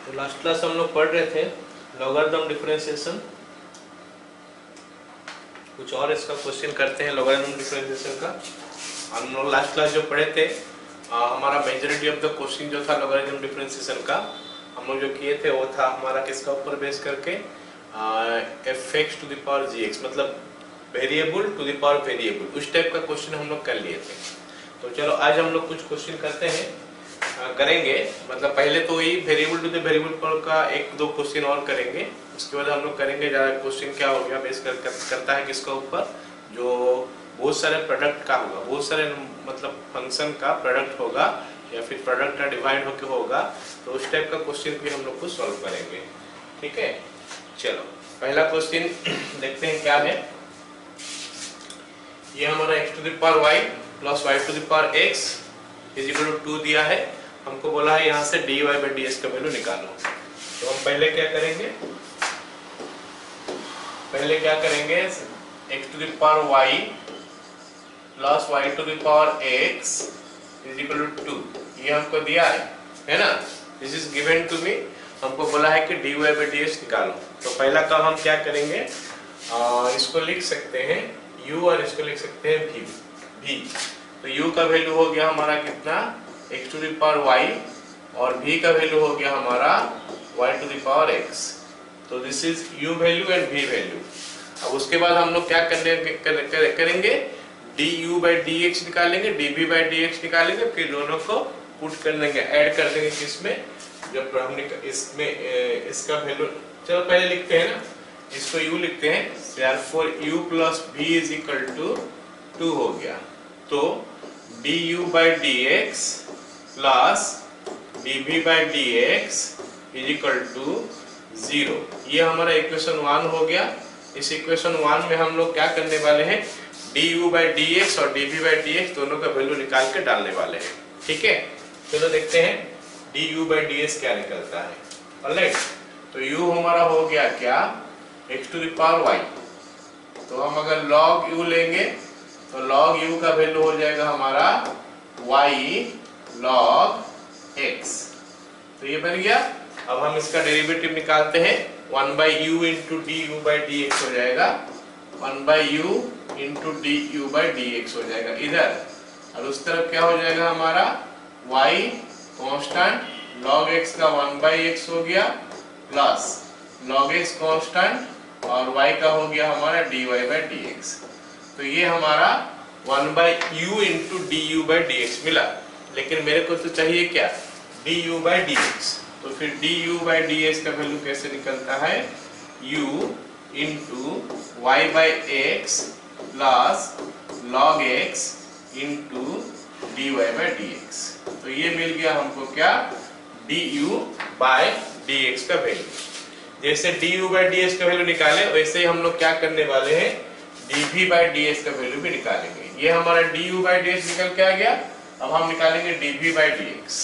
तो last class हम लोग पढ़ रहे थे लॉगरिथम डिफरेंशिएशन। कुछ और इसका क्वेश्चन करते हैं लॉगरिथम डिफरेंशिएशन का। हम लोग लास्ट क्लास जो पढ़े थे हमारा मेजॉरिटी ऑफ द क्वेश्चन जो था लॉगरिथम डिफरेंशिएशन का हम लोग जो किए थे वो था हमारा किसका ऊपर बेस करके fx to the power gx, मतलब variable to the power variable, उस टाइप का क्वेश्चन हम लोग कर लिए थे। तो चलो आज हम लोग कुछ क्वेश्चन करते हैं करेंगे। मतलब पहले तो ये वेरिएबल टू द वेरिएबल पर का एक दो क्वेश्चन और करेंगे, उसके बाद हम लोग करेंगे ज़्यादा क्वेश्चन क्या हो गया बेस करता है किसका ऊपर, जो बहुत सारे प्रोडक्ट का होगा, बहुत सारे मतलब फंक्शन का प्रोडक्ट होगा या फिर प्रोडक्ट का डिवाइड होके होगा, तो उस टाइप का क्वेश्चन भी हम लोग को सॉल्व करेंगे। ठीक है, चलो पहला क्वेश्चन देखते हैं क्या है। ये हमारा x to the power y plus y to the power x is equal to 2 दिया है। हमको बोला है यहाँ से dy बाई ds का वैल्यू निकालो। तो हम पहले क्या करेंगे, x to the power y plus y to the power x is equal to 2, ये हमको दिया है ना, this is given to me. हमको बोला है कि dy बाई ds निकालो। तो पहला काम हम क्या करेंगे, इसको लिख सकते हैं u और इसको लिख सकते हैं v। तो u का वैल्यू हो गया हमारा कितना, x to the power y, और v का वैल्यू हो गया हमारा y to the power x। तो this is u value and v value. अब उसके बाद हम लोग क्या करेंगे, du बाई dx निकालेंगे, dv बाई dx निकालेंगे, फिर दोनों को पुट कर देंगे, ऐड कर देंगे किसमें, जब हमने इसमें इसका वैल्यू, चलो पहले लिखते हैं ना, इसको u लिखते हैं, therefore u plus v is equal to 2 हो गया। तो du by dx plus dv by dx is equal to 0, ये हमारा इक्वेशन 1 हो गया। इस इक्वेशन 1 में हम लोग क्या करने वाले हैं, du by dx और dv by dx दोनों का वैल्यू निकाल के डालने वाले हैं। ठीक है, चलो देखते हैं du by ds क्या निकलता है। ऑलराइट, तो u हमारा हो गया क्या, x to the power y। तो हम अगर log u लेंगे तो log u का वैल्यू हो जाएगा हमारा y log x। तो ये बन गया। अब हम इसका डेरिवेटिव निकालते हैं, 1 by u into du by dx हो जाएगा, 1 by u into du by dx हो जाएगा इधर, और उस तरफ क्या हो जाएगा हमारा y कांस्टेंट, log x का 1 by x हो गया, प्लस log x कांस्टेंट और y का हो गया हमारा dy by dx। तो ये हमारा 1 by u into du by dx मिला। लेकिन मेरे को तो चाहिए क्या, du by dx। तो फिर du by ds का वैल्यू कैसे निकलता है, u into y by x plus log x into dy by dx। तो ये मिल गया हमको क्या, du by dx का वैल्यू। जैसे du by ds का वैल्यू निकाले वैसे ही हम लोग क्या करने वाले हैं, dv by ds का वैल्यू भी निकालेंगे। ये हमारा du by ds निकल के आ गया। अब हम निकालेंगे dv by dx।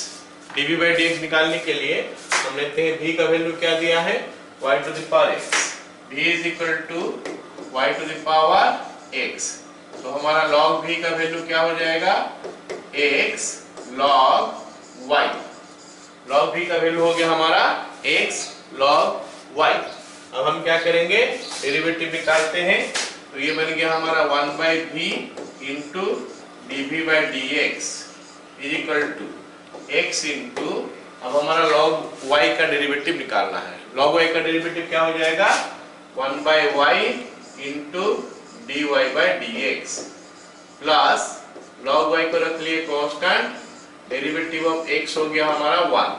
dv by dx निकालने के लिए हम लेते हैं v का वैल्यू क्या दिया है, y to the power x, v is equal to y to the power x। तो हमारा log v का वैल्यू क्या हो जाएगा, x log y। log v का वैल्यू हो गया हमारा x log y। अब हम क्या करेंगे, डेरिवेटिव निकालते हैं। तो ये बन गया हमारा 1 by v into dv by dx is equal to x into, अब हमारा log y का डेरिवेटिव निकालना है। log y का डेरिवेटिव क्या हो जाएगा, 1 by y into dy by dx plus log y को रख लिए कांस्टेंट, डेरिवेटिव ऑफ x हो गया हमारा 1।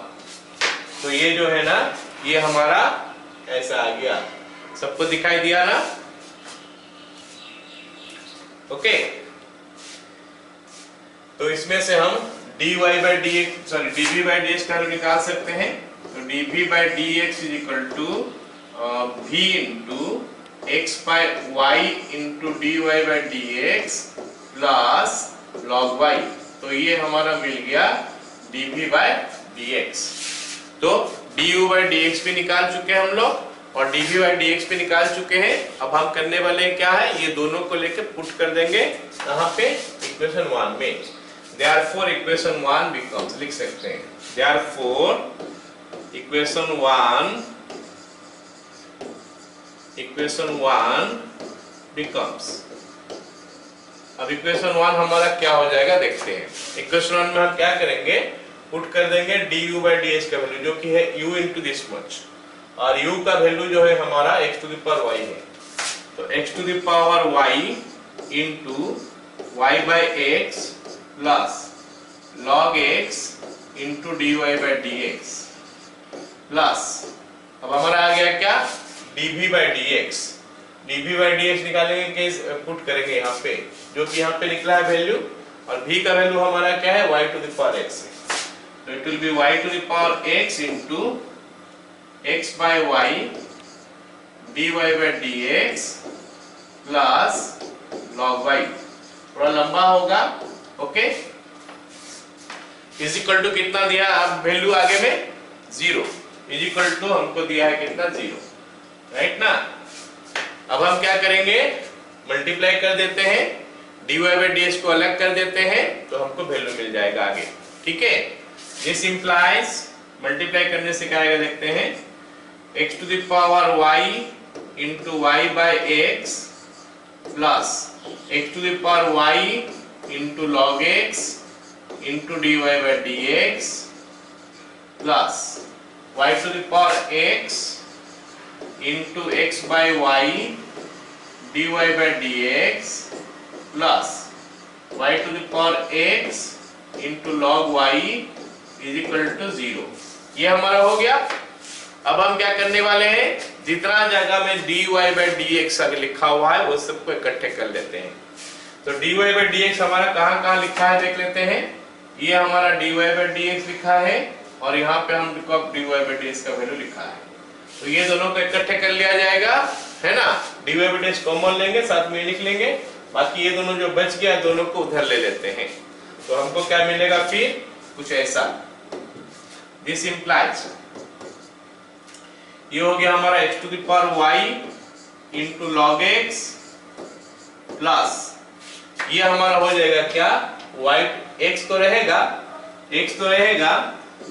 तो ये जो है ना, ये हमारा ऐसा आ गया, सबको दिखाई दिया ना। ओके, तो इसमें से हम dy by dx sorry dv by dx का वैल्यू निकाल सकते हैं। तो dv by dx is equal to v into x by y into dy by dx plus log y। तो ये हमारा मिल गया dv by dx। तो du by dx भी निकाल चुके हैं हम लोग और dv by dx भी निकाल चुके हैं। अब हम करने वाले हैं क्या है, ये दोनों को लेके पुट कर देंगे यहाँ पे इक्वेशन 1 में। therefore इक्वेशन 1 becomes, लिख सकते हैं therefore इक्वेशन वन बिकम्स, अब इक्वेशन वन हमारा क्या हो जाएगा देखते हैं। इक्वेशन वन में हम क्या करेंगे, पुट कर देंगे du by dx का वैल्यू जो कि है u इंटू दिस मच, और u का वैल्यू जो है हमारा x to the power y है, तो x to the power y into y by x plus log x into dy by dx plus, अब हमारा आ गया क्या, dv by dx, dv by dx निकालेंगे, केस पुट करेंगे यहाँ पे, जो कि यहाँ पे निकला है वैल्यू, और v का वैल्यू हमारा क्या है, y to the power x है, तो it will be y to the power x into x by y dy by dx plus log y, थोड़ा लंबा होगा, ओके, इज इक्वल टू कितना दिया, अब वैल्यू आगे में 0, इज इक्वल टू हमको दिया है कितना 0, राइट ना। अब हम क्या करेंगे, मल्टीप्लाई कर देते हैं, dy by dx को अलग कर देते हैं, तो हमको वैल्यू मिल जाएगा आगे, ठीक है। दिस इंप्लाइज, मल्टीप्लाई करने से क्या आएगा देखते हैं, x to the power y into y by x plus x to the power y into log x into dy by dx plus y to the power x into x by y dy by dx plus y to the power x into log y is equal to 0, ये हमारा हो गया। अब हम क्या करने वाले हैं, जितना जगह में dy by dx आगे लिखा हुआ है वो सबको इकट्ठे कर लेते हैं, तो dy by dx हमारा कहाँ कहाँ लिखा है देख लेते हैं, ये हमारा dy by dx लिखा है, और यहाँ पे हम dy by dx का वैल्यू लिखा है, तो ये दोनों को इकट्ठे कर लिया जाएगा, है ना, dy by dx कॉमन लेंगे, साथ में लिख लेंगे, बाकी ये दोनों जो बच गया दोनों को उधर ले लेते हैं, तो हमको क्या मिलेगा फिर कुछ ऐसा। दिस इंप्लाइज, ये हो गया हमारा x to the power y into log x plus, ये हमारा हो जाएगा क्या, y x तो रहेगा,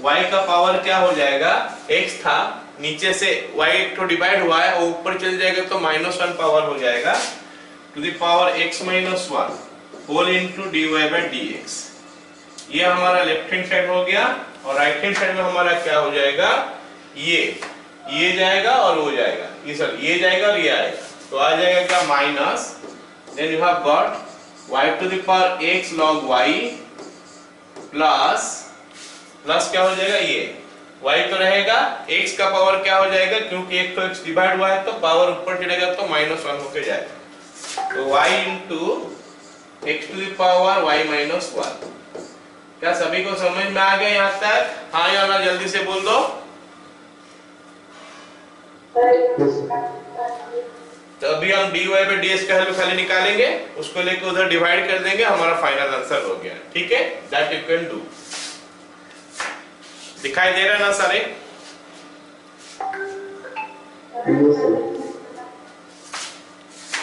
y का पावर क्या हो जाएगा, x था, नीचे से y तो डिवाइड हुआ है, और ऊपर चल जाएगा तो -1 पावर हो जाएगा, to the power x - 1 whole into dy by dx, ये हमारा लेफ्ट हैंड साइड हो गया, और राइट हैंड साइड में हमारा क्या हो जाएगा, ये जाएगा और वो जाएगा, ये सर ये जाएगा और ये आएगा, तो आ जाएगा क्या minus, then you have got y to the power x log y plus क्या हो जाएगा, ये y तो रहेगा, x का पावर क्या हो जाएगा, क्योंकि एक तो x डिवाइड हुआ है तो पावर ऊपर चलेगा तो -1 होके जाएगा, तो y into x to the power y - 1। क्या सभी को समझ में आ गया यहाँ तक, हाँ या ना, जल्दी से बोल दो। तो अभी हम dy by dx का वैल्यू खाली निकालेंगे, उसको लेके उधर डिवाइड कर देंगे, हमारा फाइनल आंसर हो गया, ठीक है, दैट यू कैन डू। दिखाई दे रहा है ना सारे,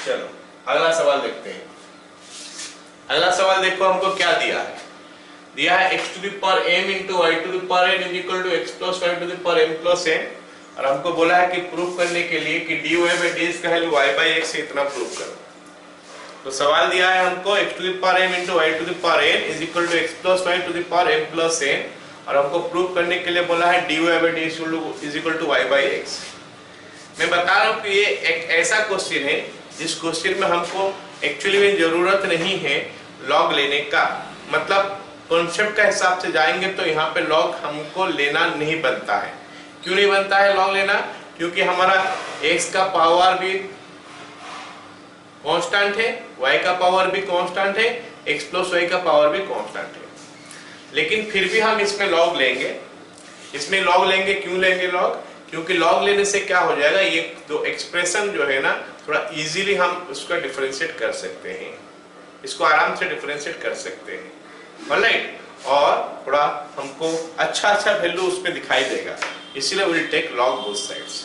चलो अगला सवाल देखते हैं। अगला सवाल देखो, हमको क्या दिया है, दिया है x to the power m into y to the power n is equal to x plus y to the power m plus n, और हमको बोला है कि प्रूफ करने के लिए कि dy by dx का वैल्यू y by x से इतना प्रूफ करो। तो सवाल दिया है हमको x to the power m into y to the power n is equal to x plus y to the power m plus n, और हमको प्रूफ करने के लिए बोला है dy by dx is equal to y by x। मैं बता रहा हूँ कि ये एक ऐसा क्वेश्चन है जिस क्वेश्चन में हमको एक्चुअली में जरूरत नहीं है लॉग लेने का, मतलब कॉन्सेप्ट का हिसाब से जाएंगे तो यहाँ पे लॉग हमको लेना नहीं बनता है। क्यों नहीं बनता है लॉग लेना, क्योंकि हमारा x का पावर भी कांस्टेंट है, y का पावर भी कांस्टेंट है, x प्लस y का पावर भी कांस्टेंट है, लेकिन फिर भी हम इसमें लॉग लेंगे। इसमें लॉग लेंगे, क्यों लेंगे लॉग, क्योंकि लॉग लेने से क्या हो जाएगा, ये दो एक्सप्रेशन जो है ना थोड़ा इजीली हम उसका डिफरेंशिएट कर सकते हैं, इसको आराम से डिफरेंशिएट कर सकते हैं, ऑलराइट, और थोड़ा हमको अच्छा वैल्यू उसमें दिखाई देगा, इसीलिए will take log both sides.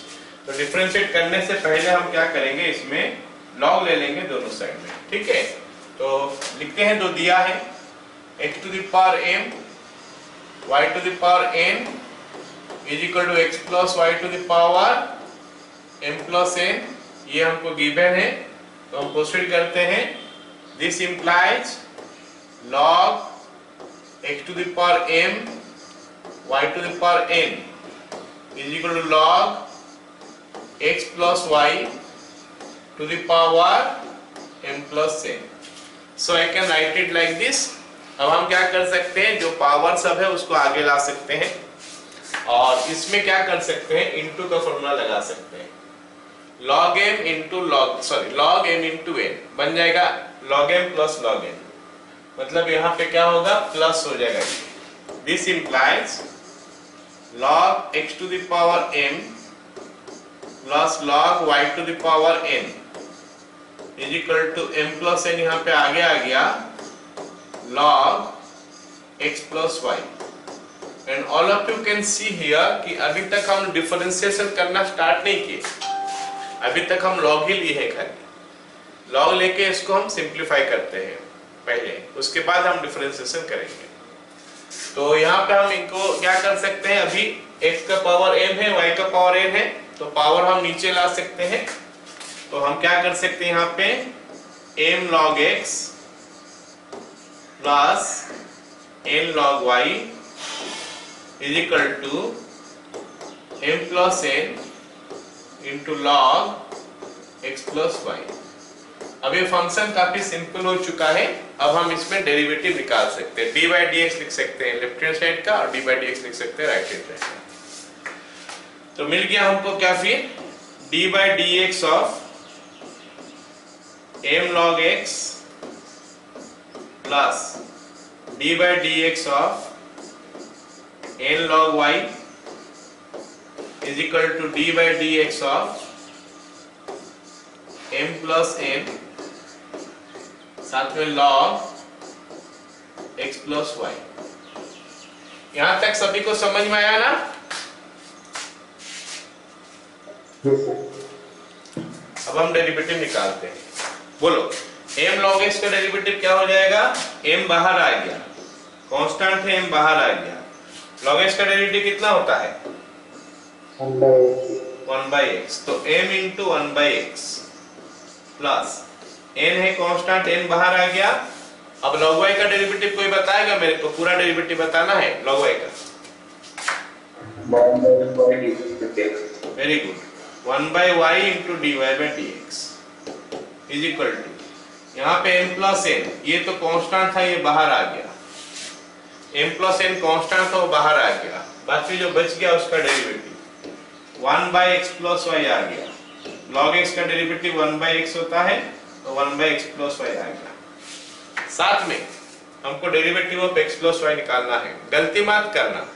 तो डिफरेंशिएट करने से पहले हम क्या करेंगे, इसमें लॉग ले लेंगे दोनों साइड में, ठीक है। तो लिखते हैं, जो दिया है x to the power m y to the power n is equal to x plus y to the power m plus n, ये हमको गिवन है तो हम प्रोसीड करते हैं। This implies log x to the power m y to the power n is equal to log x plus y to the power m plus n. So I can write it like this. अब हम क्या कर सकते हैं, जो power सब है उसको आगे ला सकते हैं और इसमें क्या कर सकते हैं, इनटू का फॉर्मूला लगा सकते हैं। log m into log m into n बन जाएगा log m plus log n, मतलब यहाँ पे क्या होगा, प्लस हो जाएगा। This implies log x to the power m plus log y to the power n is equal to m plus n, यहाँ पे आगे आ गया log x plus y। And all of you can see here कि अभी तक हम differentiation करना start नहीं किए, अभी तक हम log ही लिए है खाली। log लेके इसको हम सिंप्लीफाई करते हैं पहले, उसके बाद हम डिफरेंशिएशन करेंगे। तो यहाँ पे हम इनको क्या कर सकते हैं, अभी x का पावर m है, y का पावर n है, तो पावर हम नीचे ला सकते हैं। तो हम क्या कर सकते हैं, यहाँ पे m log x plus n log y is equal to m plus n into log x plus y। अब ये फंक्शन काफी सिंपल हो चुका है, अब हम इसमें डेरिवेटिव निकाल सकते हैं। डी बाई डी एक्स लिख सकते हैं लेफ्ट हैंड साइड का और डी बाई डी एक्स लिख सकते हैं राइट हैंड साइड का। तो मिल गया हमको क्या, फिर d by d x of m log x plus d by d x of n log y is equal to d by d x of m plus n साथ में log x plus Y. यहां तक सभी को समझ में आया ना? अब हम डेरिवेटिव निकालते हैं, बोलो m log x का डेरिवेटिव क्या हो जाएगा, m बाहर आ गया, कांस्टेंट है m बाहर आ गया, log x का डेरिवेटिव कितना होता है 1 by x, तो m into 1 by x plus n है कांस्टेंट, n बाहर आ गया। अब log y का डेरिवेटिव कोई बताएगा मेरे को, पूरा डेरिवेटिव बताना है log y का। Very good, 1 by y into dy by dx is equal to, यहाँ पे m प्लस n, ये तो कांस्टेंट था, ये बाहर आ गया, m प्लस n कांस्टेंट था, वो बाहर आ गया, बाकी जो बच गया उसका derivative 1 by x plus y आ गया। log x का डेरिवेटिव 1 by x होता है, तो 1 by x प्लस y आ गया। साथ में हमको derivative of x plus y निकालना है, गलती मत करना,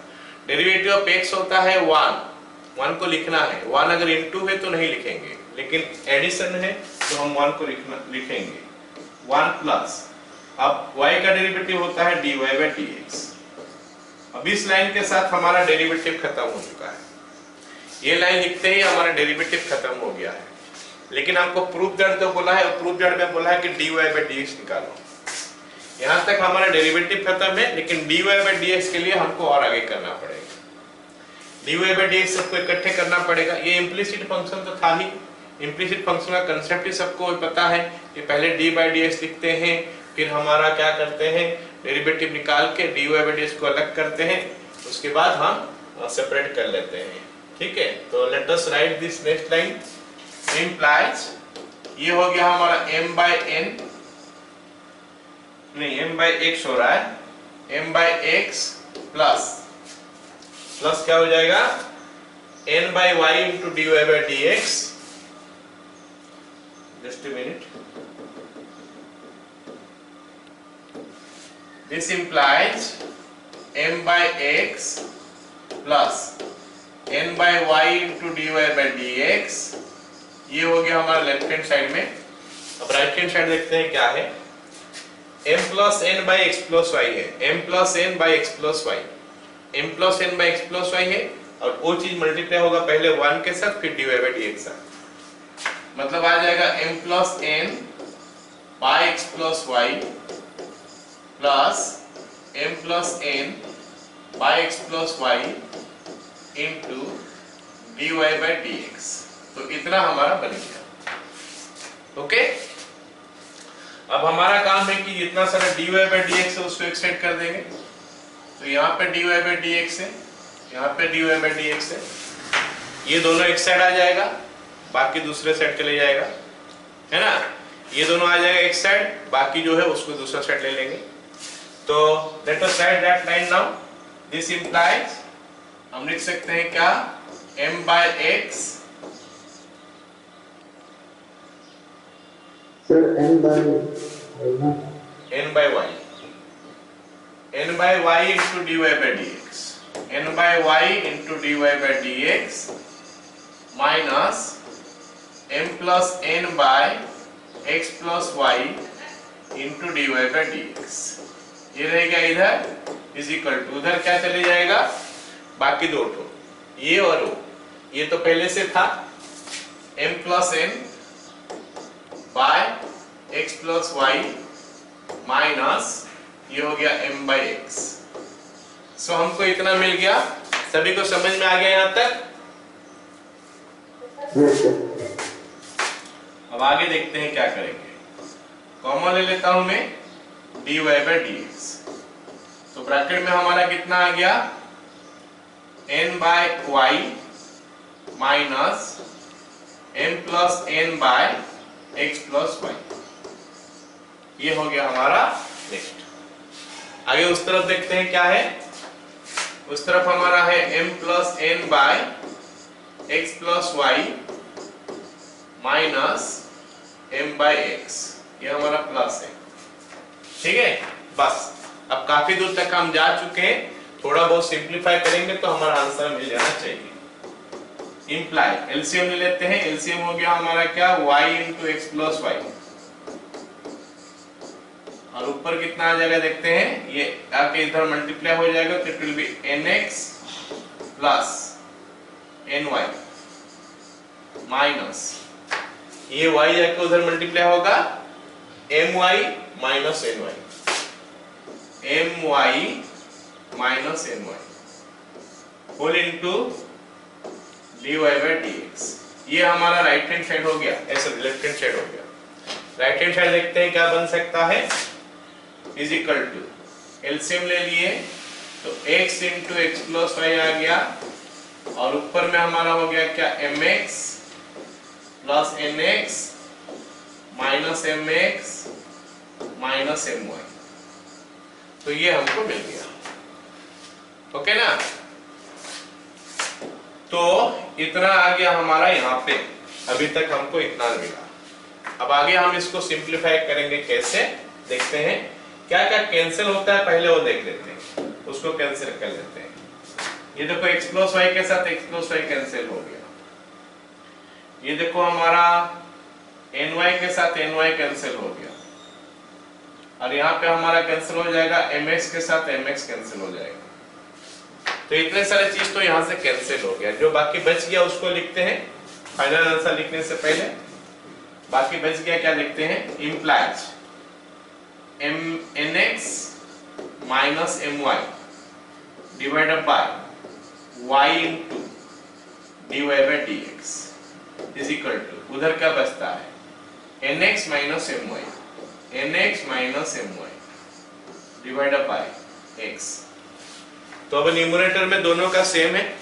डेरिवेटिव ऑफ x होता है 1 को लिखना है, 1 अगर इनटू है तो नहीं लिखेंगे, लेकिन एडिशन है तो हम 1 को लिखेंगे 1 प्लस, अब y का डेरिवेटिव होता है dy by dx। अब इस लाइन के साथ हमारा डेरिवेटिव खत्म हो चुका है, ये लाइन लिखते ही हमारा डेरिवेटिव खत्म हो गया है, लेकिन हमको प्रूफ दैट तो बोला है, और प्रूफ दैट में बोला है कि dy by dx निकालो। यहाँ तक हमारा डेरिवेटिव खत्म है, लेकिन dy by dx के लिए हमको और आगे करना पड़ेगा, dy by dx सबको इकट्ठे करना पड़ेगा। ये इम्प्लिसिट फंक्शन तो था ही, इम्प्लिसिट फंक्शन का कंसेप्ट ही सबको पता है, ये पहले dy by dx लिखते हैं, फिर हमारा क्या करते हैं, डेरिवेटिव निकाल के dy by dx को अलग करते हैं, उसके बाद हम सेपरेट कर लेते हैं, ठीक है। तो let us right this next line, implies, ये हो गया हमारा m by n, नहीं m by x हो रहा है, m by x प्लस क्या हो जाएगा n by y into dy by dx। just a minute, this implies m by x plus n by y into dy by dx। ये हो गया हमारा लेफ्ट हैंड साइड में। अब राइट हैंड साइड देखते हैं क्या है, m plus n by x plus y है, m plus n by x plus y, m plus n by x plus y है, और वो चीज मल्टीप्लाई होगा पहले 1 के साथ फिर dy by dx साथ, मतलब आ जाएगा m plus n by x plus y plus m plus n by x plus y into d y by d x. तो इतना हमारा बन गया। ओके, अब हमारा काम है कि जितना सारा d y by d x है उसको एक्सटेंड कर देंगे। तो यहाँ पे d y by d x है, यहाँ पे d y by d x है, ये दोनों एक साइड आ जाएगा, बाकी दूसरे साइड चले जाएगा, है ना। ये दोनों आ जाएगा एक साइड, बाकी जो है उसको दूसरा साइड ले लेंगे। तो let us write that line now. This implies, हम लिख सकते हैं क्या, m by x sir n by y n by y into dy by dx, n by y into dy by dx minus m plus n by x plus y into dy by dx। ये रहेगा इधर is equal to, उधर क्या चले जाएगा, बाकी दो to, ये और वो, ये तो पहले से था m plus n by x plus y minus ये हो गया m by x। सो हमको इतना मिल गया। सभी को समझ में आ गया यहाँ तक? अब आगे देखते हैं क्या करेंगे। कॉमन ले लेता हूं मैं dy by dx। तो ब्रैकेट में हमारा कितना आ गया, n by y minus m plus n by x plus y। ये हो गया हमारा नेक्स्ट। आगे उस तरफ देखते हैं क्या है। उस तरफ हमारा है m plus n by x plus y minus m by x। ये हमारा प्लस है, ठीक है। बस अब काफी दूर तक हम जा चुके हैं, थोड़ा बहुत सिंप्लीफाई करेंगे तो हमारा आंसर मिल जाना चाहिए। इंप्लाई एलसीएम ले लेते हैं। एलसीएम हो गया हमारा क्या, y into x plus y, और ऊपर कितना आ जाएगा देखते हैं, ये आके इधर मल्टीप्लाई हो जाएगा तो it will be nx plus ny minus ये y जाके उधर मल्टीप्लाई होगा my minus ny, my minus ny whole into dy by dx। ये हमारा राइट हैंड साइड हो गया, ऐसा लेफ्ट हैंड साइड हो गया। राइट हैंड साइड देखते हैं क्या बन सकता है, इज इक्वल टू एलसीएम ले लिए तो x into x plus y आ गया, और ऊपर में हमारा हो गया क्या, mx plus nx minus mx minus my। तो ये हमको मिल गया, ओके ना। तो इतना आ गया हमारा यहाँ पे, अभी तक हमको इतना मिला। अब आगे हम इसको सिंप्लीफाई करेंगे कैसे, देखते हैं। क्या क्या कैंसिल होता है पहले वो देख लेते हैं, उसको कैंसिल कर लेते हैं। ये देखो x प्लस वाई के साथ x प्लस वाई कैंसिल हो गया। ये देखो हमारा ny के साथ ny कैंसिल हो गया, और यहाँ पे हमारा कैंसिल हो जाएगा mx के साथ mx कैंसिल हो जाएगा। तो इतने सारे चीज तो यहाँ से कैंसिल हो गया। जो बाकी बच गया उसको लिखते हैं फाइनल आंसर लिखने से पहले। बाकी बच गया क्या लिखते हैं, implies nx minus my divided by y into dy by dx is equal to, उधर क्या बचता है, nx minus my, nx minus my divided by x। तो अब न्यूमरेटर में दोनों का सेम है,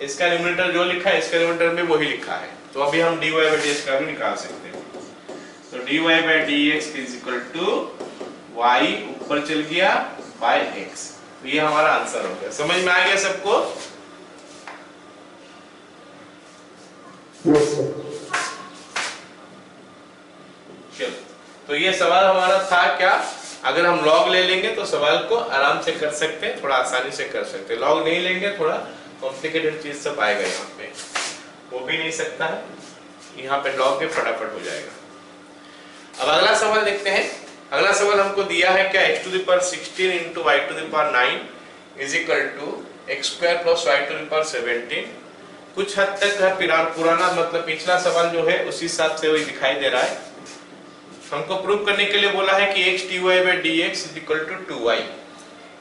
इसका न्यूमरेटर जो लिखा है इसका न्यूमरेटर में वही लिखा है। तो अभी हम dy by dx का भी निकाल सकते हैं। तो dy by dx is equal to y ऊपर चल गया बाय x। तो ये हमारा आंसर हो गया। समझ में आ गया सबको? चलो, तो ये सवाल हमारा था क्या, अगर हम लॉग ले लेंगे तो सवाल को आराम से कर सकते हैं, थोड़ा आसानी से कर सकते हैं। लॉग नहीं लेंगे थोड़ा कॉम्प्लिकेटेड चीज सब आएगा यहाँ पे, वो भी नहीं सकता है। यहाँ पे लॉग के फटाफट हो जाएगा। अब अगला सवाल देखते हैं। अगला सवाल हमको दिया है क्या, x to the power 16 into y to the power 9 is equal to x square plus y to the power 17। कुछ हद तक है पुराना, मतलब पिछला सवाल जो है उसी हिसाब से वही दिखाई दे रहा है। हमको प्रूव करने के लिए बोला है कि x dy by dx is equal to 2y,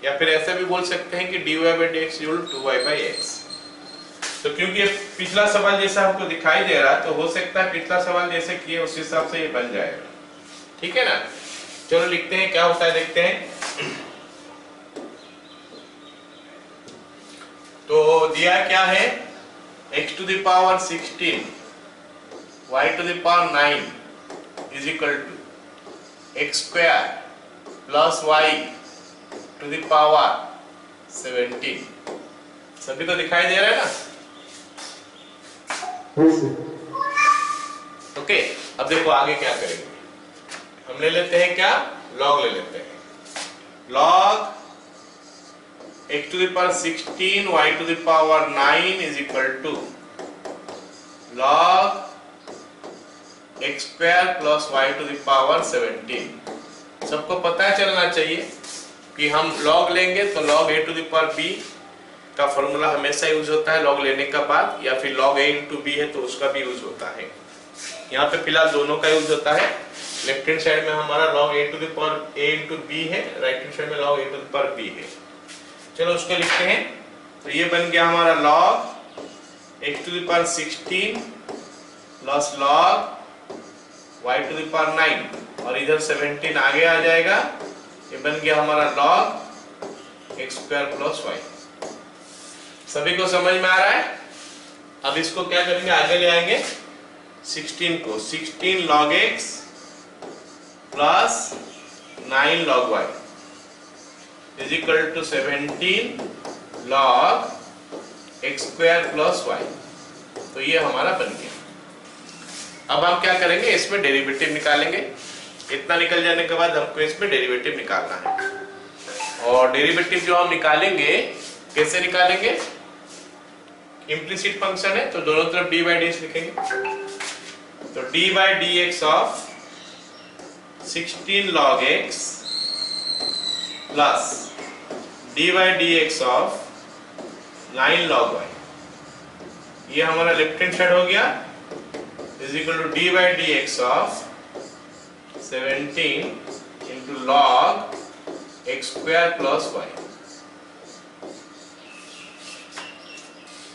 या फिर ऐसा भी बोल सकते हैं कि dy by dx is equal to 2y by x। तो क्योंकि पिछला सवाल जैसा हमको दिखाई दे रहा है तो हो सकता है पिछला सवाल जैसे किए उस हिसाब से ये बन जाएगा, ठीक है ना। चलो लिखते हैं क्या होता है, देखते हैं। तो दिया क्या है, x to the power 16 y to the power 9 is equal to x square plus y to the power 17। सभी को दिखाई दे रहा है ना? ओके, अब देखो आगे क्या करेंगे। हम ले लेते हैं क्या, लॉग ले लेते हैं। Log x to the power 16 y to the power 9 is equal to log x square plus y to the power 17। सबको पता चलना चाहिए कि हम log लेंगे तो log a to the power b का फॉर्मूला हमेशा यूज होता है log लेने का बाद, या फिर log a into b है तो उसका भी यूज होता है। यहाँ पे फिलहाल दोनों का यूज होता है। लेफ्ट हैंड साइड में हमारा log a to the power a into b है, राइट हैंड साइड में log a to the power b है। चलो उसको लिखते हैं। तो ये बन गया हमारा log x to the power 16 plus log y to the power 9 और इधर 17 आगे आ जाएगा। ये बन गया हमारा log x square plus y। सभी को समझ में आ रहा है? अब इसको क्या करेंगे, आगे ले आएंगे 16 को, 16 log x plus 9 log y is equal to 17 log x square plus y। तो ये हमारा बन गया। अब हम क्या करेंगे, इसमें डेरिवेटिव निकालेंगे। इतना निकल जाने के बाद हमको इसमें डेरिवेटिव निकालना है। और डेरिवेटिव जो हम निकालेंगे कैसे निकालेंगे, इम्प्लिसिट फंक्शन है तो दोनों तरफ डी बाई डी एक्स लिखेंगे। तो D by d x of 16 log x plus d by d x of 9 log y, ये हमारा लेफ्ट हैंड साइड हो गया, is equal to d by d x of 17 into log x square plus y।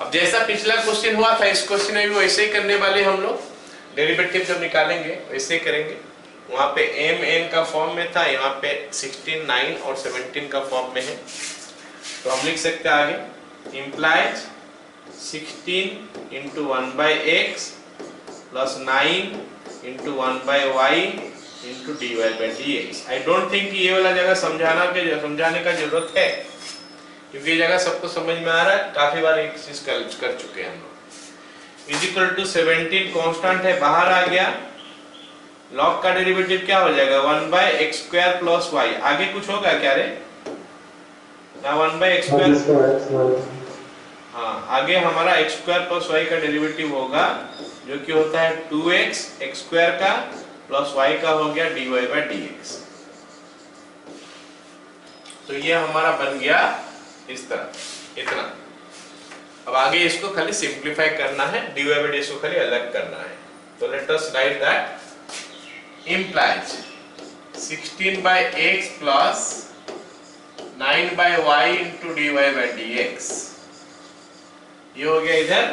अब जैसा पिछला question हुआ था इस क्वेश्चन में भी वैसे ही करने वाले हम लोग। डेरिवेटिव जब निकालेंगे वैसे ही करेंगे। वहां पे m n का फॉर्म में था, यहाँ पे 16 9 और 17 का फॉर्म में है। तो हम लिख सकते हैं आगे, implies 16 into 1 by x plus 9 into 1 by y into d y by d x. I don't think ये वाला जगह समझाने का जरूरत है, क्योंकि ये जगह सबको समझ में आ रहा है, काफी बार एक चीज कर चुके हैं हम लोग। इज इक्वल टू 17 कांस्टेंट है, बाहर आ गया। लॉग का डेरिवेटिव क्या हो जाएगा, 1 by x square plus y. आगे कुछ होगा क्या रे, ना 1 बाई एक्स स्क्वायर, हाँ आगे हमारा एक्स स्क्वायर प्लस वाई का डेरिवेटिव होगा, जो कि होता है 2x एक्स स्क्वायर का प्लस वाई का हो गया dy बाई dx। तो ये हमारा बन गया इस तरह, इतना। अब आगे इसको खाली सिंप्लीफाई करना है, dy बाई dx को खाली अलग करना है। तो let us write that implies 16 by x plus 9 by y into dy by dx। ये हो गया इधर,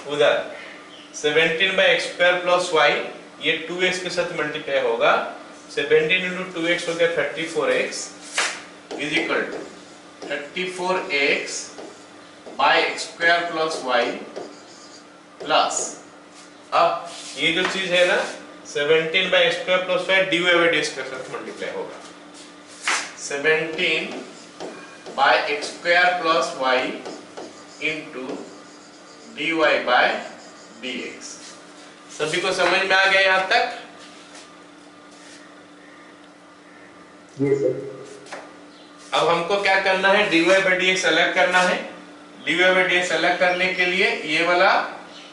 उधर 17 by x square plus y, ये 2x के साथ मल्टीप्लाई होगा। 17 into 2x हो गया 34x is equal to 34x by x square plus y plus, अब ये जो चीज है ना 17 by x square plus y dy by dx के साथ मल्टीप्लाई होगा। 17 by x square plus y into dy by dx। सभी को समझ में आ गया यहाँ तक? yes, sir। अब हमको क्या करना है, dy by dx अलग करना है। dy by dx अलग करने के लिए ये वाला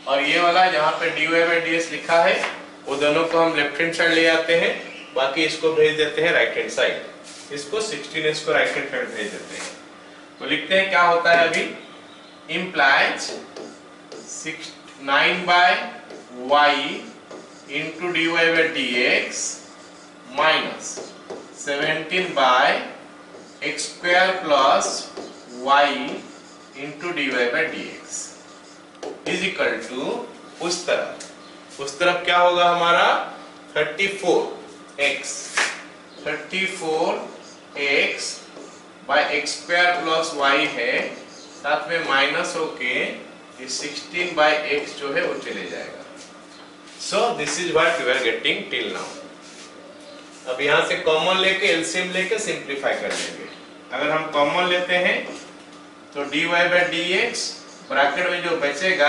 और ये वाला जहाँ पे dy by dx लिखा है वो दोनों को हम लेफ्ट हैंड साइड ले आते हैं, बाकी इसको भेज देते हैं राइट हैंड साइड। इसको 16 इसको राइट हैंड साइड भेज देते हैं। तो लिखते हैं क्या होता है अभी, implies 9 by y into dy by dx minus 17 by x square plus y into dy by dx। Is equal to उस तरफ क्या होगा हमारा 34x by x square plus y है, साथ में माइनस होके ये 16 बाय एक्स जो है वो चले जाएगा। So this is what we are getting till now. अब यहाँ से कॉमन लेके एलसीएम लेके सिंप्लीफाई कर लेंगे। अगर हम कॉमन लेते हैं तो dy by dx ब्रैकेट में जो बचेगा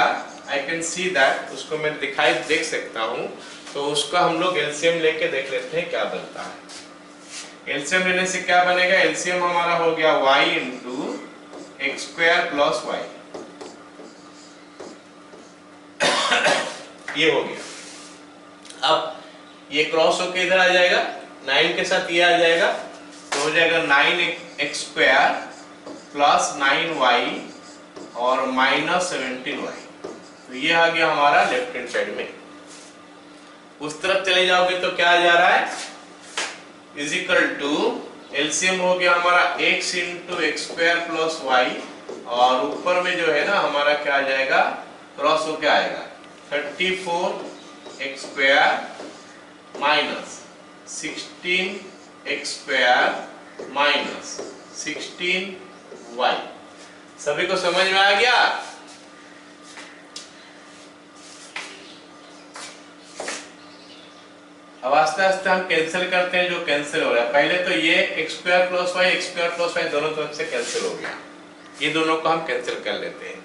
आई कैन सी दैट, उसको मैं देख सकता हूँ, तो उसका हम लोग एलसीएम लेके देख लेते हैं क्या बनता है। एलसीएम लेने से क्या बनेगा, एलसीएम हमारा हो गया y into x square plus y, ये हो गया। अब ये क्रॉस होके इधर आ जाएगा, 9 के साथ ये आ जाएगा, तो हो जाएगा 9x स्क्वायर प्लस 9y और माइनस 17y। तो ये आ गया हमारा लेफ्ट हैंड साइड में। उस तरफ चले जाओगे तो क्या आ जा रहा है, इज इक्वल टू एलसीएम हो गया हमारा x into x square plus y, और ऊपर में जो है ना हमारा क्या आ जाएगा, क्रॉस होके आएगा 34x square minus 16x square minus 16y। सभी को समझ में आ गया? अब आस्ते आस्ते हम कैंसिल करते हैं जो कैंसिल हो रहा है। पहले तो ये एक्स स्क्वायर प्लस वाई दोनों तरफ से कैंसिल हो गया, ये दोनों को हम कैंसिल कर लेते हैं।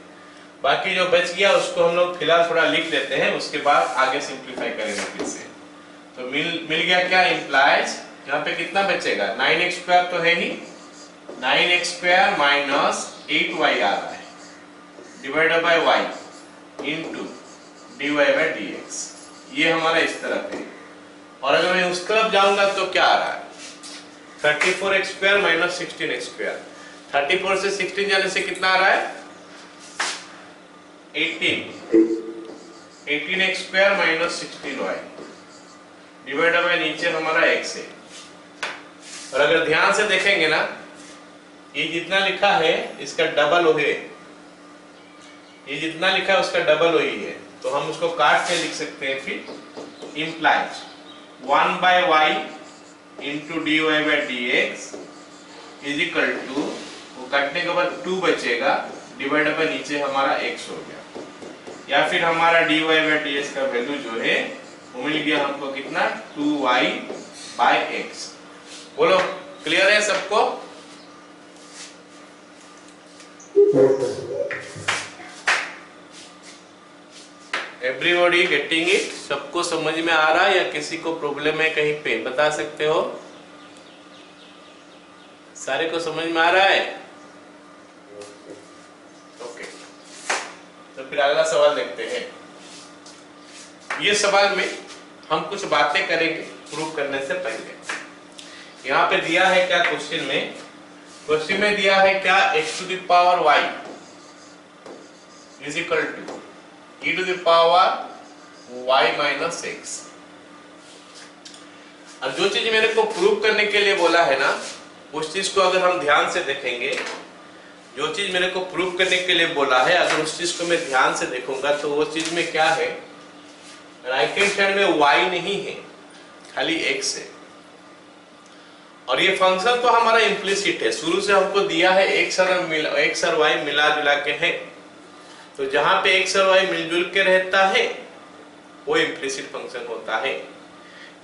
बाकी जो बच गया उसको हम लोग फिलहाल थोड़ा लिख लेते हैं, उसके बाद आगे सिंप्लीफाई करेंगे फिर से। तो मिल गया क्या, इंप्लाइज यहाँ पे कितना बचेगा, 9x स्क्वायर तो है ही, 9x स्क्वायर माइनस 8y आ रहा है divided by y into dy by dx। ये हमारा इस तरफ है। और अगर मैं उस तरफ जाऊंगा तो क्या आ रहा है, 34x square minus 16x square. 34 से 16 जाने से कितना आ रहा है, 18x square minus 16y divided by नीचे हमारा x है। और अगर ध्यान से देखेंगे ना, ये जितना लिखा है इसका डबल हो है, ये जितना लिखा है उसका डबल वही है, तो हम उसको काट के लिख सकते हैं। फिर implies 1 by y into dy by dx is equal to, वो काटने के बाद 2 बचेगा डिवाइडेड बाय नीचे हमारा x हो गया, या फिर हमारा dy by dx का वैल्यू जो है वो मिल गया हमको कितना, 2y by x। बोलो क्लियर है सबको? Everybody getting it? सबको समझ में आ रहा है या किसी को प्रॉब्लम है कहीं पे, बता सकते हो? सारे को समझ में आ रहा है? ओके, तो फिर अगला सवाल देखते हैं। ये सवाल में हम कुछ बातें करेंगे प्रूव करने से पहले। यहाँ पे दिया है क्या क्वेश्चन में दिया है क्या, x to the power y is equal to e to the power y minus x। अब जो चीज मेरे को प्रूव करने के लिए बोला है ना, उस चीज को अगर हम ध्यान से देखेंगे, जो चीज मेरे को प्रूव करने के लिए बोला है, अगर उस चीज को मैं ध्यान से देखूंगा तो वो चीज में क्या है, राइट हैंड साइड में y नहीं है, खाली x है। और ये फंक्शन तो हमारा इम्प्लिसिट है, शुरू से हमको दिया है x और y मिला जुला के है, तो जहां पे x और y मिलजुल के रहता है वो इम्प्लिसिट फंक्शन होता है,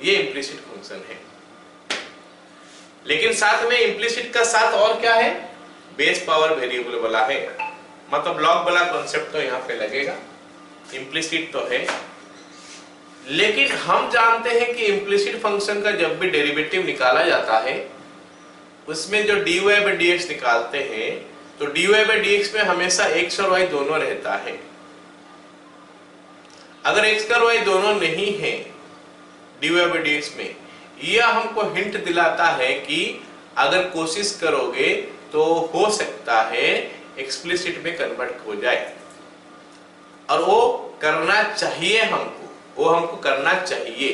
ये इम्प्लिसिट फंक्शन है। लेकिन साथ में इम्प्लिसिट का साथ और क्या है, बेस पावर वेरिएबल वाला है, मतलब लॉग वाला कॉन्सेप्ट तो यहाँ पे लगेगा। इम्प्लिसिट तो है, लेकिन हम जानते हैं कि इम्प्लिसिट फंक्शन का जब भी डेरिवेटिव निकाला जाता है, उसमें जो dy by dx निकालते हैं, तो dy by dx में हमेशा x और y दोनों रहता है। अगर x और y दोनों नहीं है dy by dx में, यह हमको हिंट दिलाता है कि अगर कोशिश करोगे तो हो सकता है एक्सप्लिसिट में कन्वर्ट हो जाए, और वो करना चाहिए हमको करना चाहिए।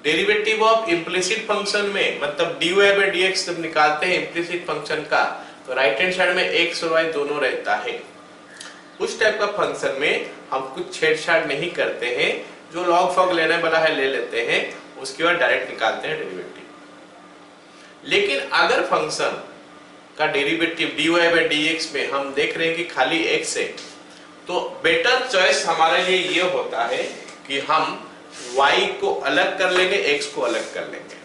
डेरिवेटिव ऑफ इम्प्लिसिट फंक्शन में, मतलब dy by dx जब निकालते हैं इम्प्लिसिट फंक्शन का, तो राइट हैंड साइड में x और y दोनों रहता है। उस टाइप का फंक्शन में हम कुछ छेड़छाड़ नहीं करते हैं, जो लॉग फॉग लेने वाला है ले लेते हैं, उसके बाद डायरेक्ट निकालते हैं डेरिवेटिव। लेकिन अगर फंक्शन का डेरिवेटिव dy बाई dx में हम देख रहे हैं कि खाली x है, तो बेटर चॉइस हमारे लिए ये होता है कि हम y को अलग कर लेंगे, x को अलग कर लेंगे।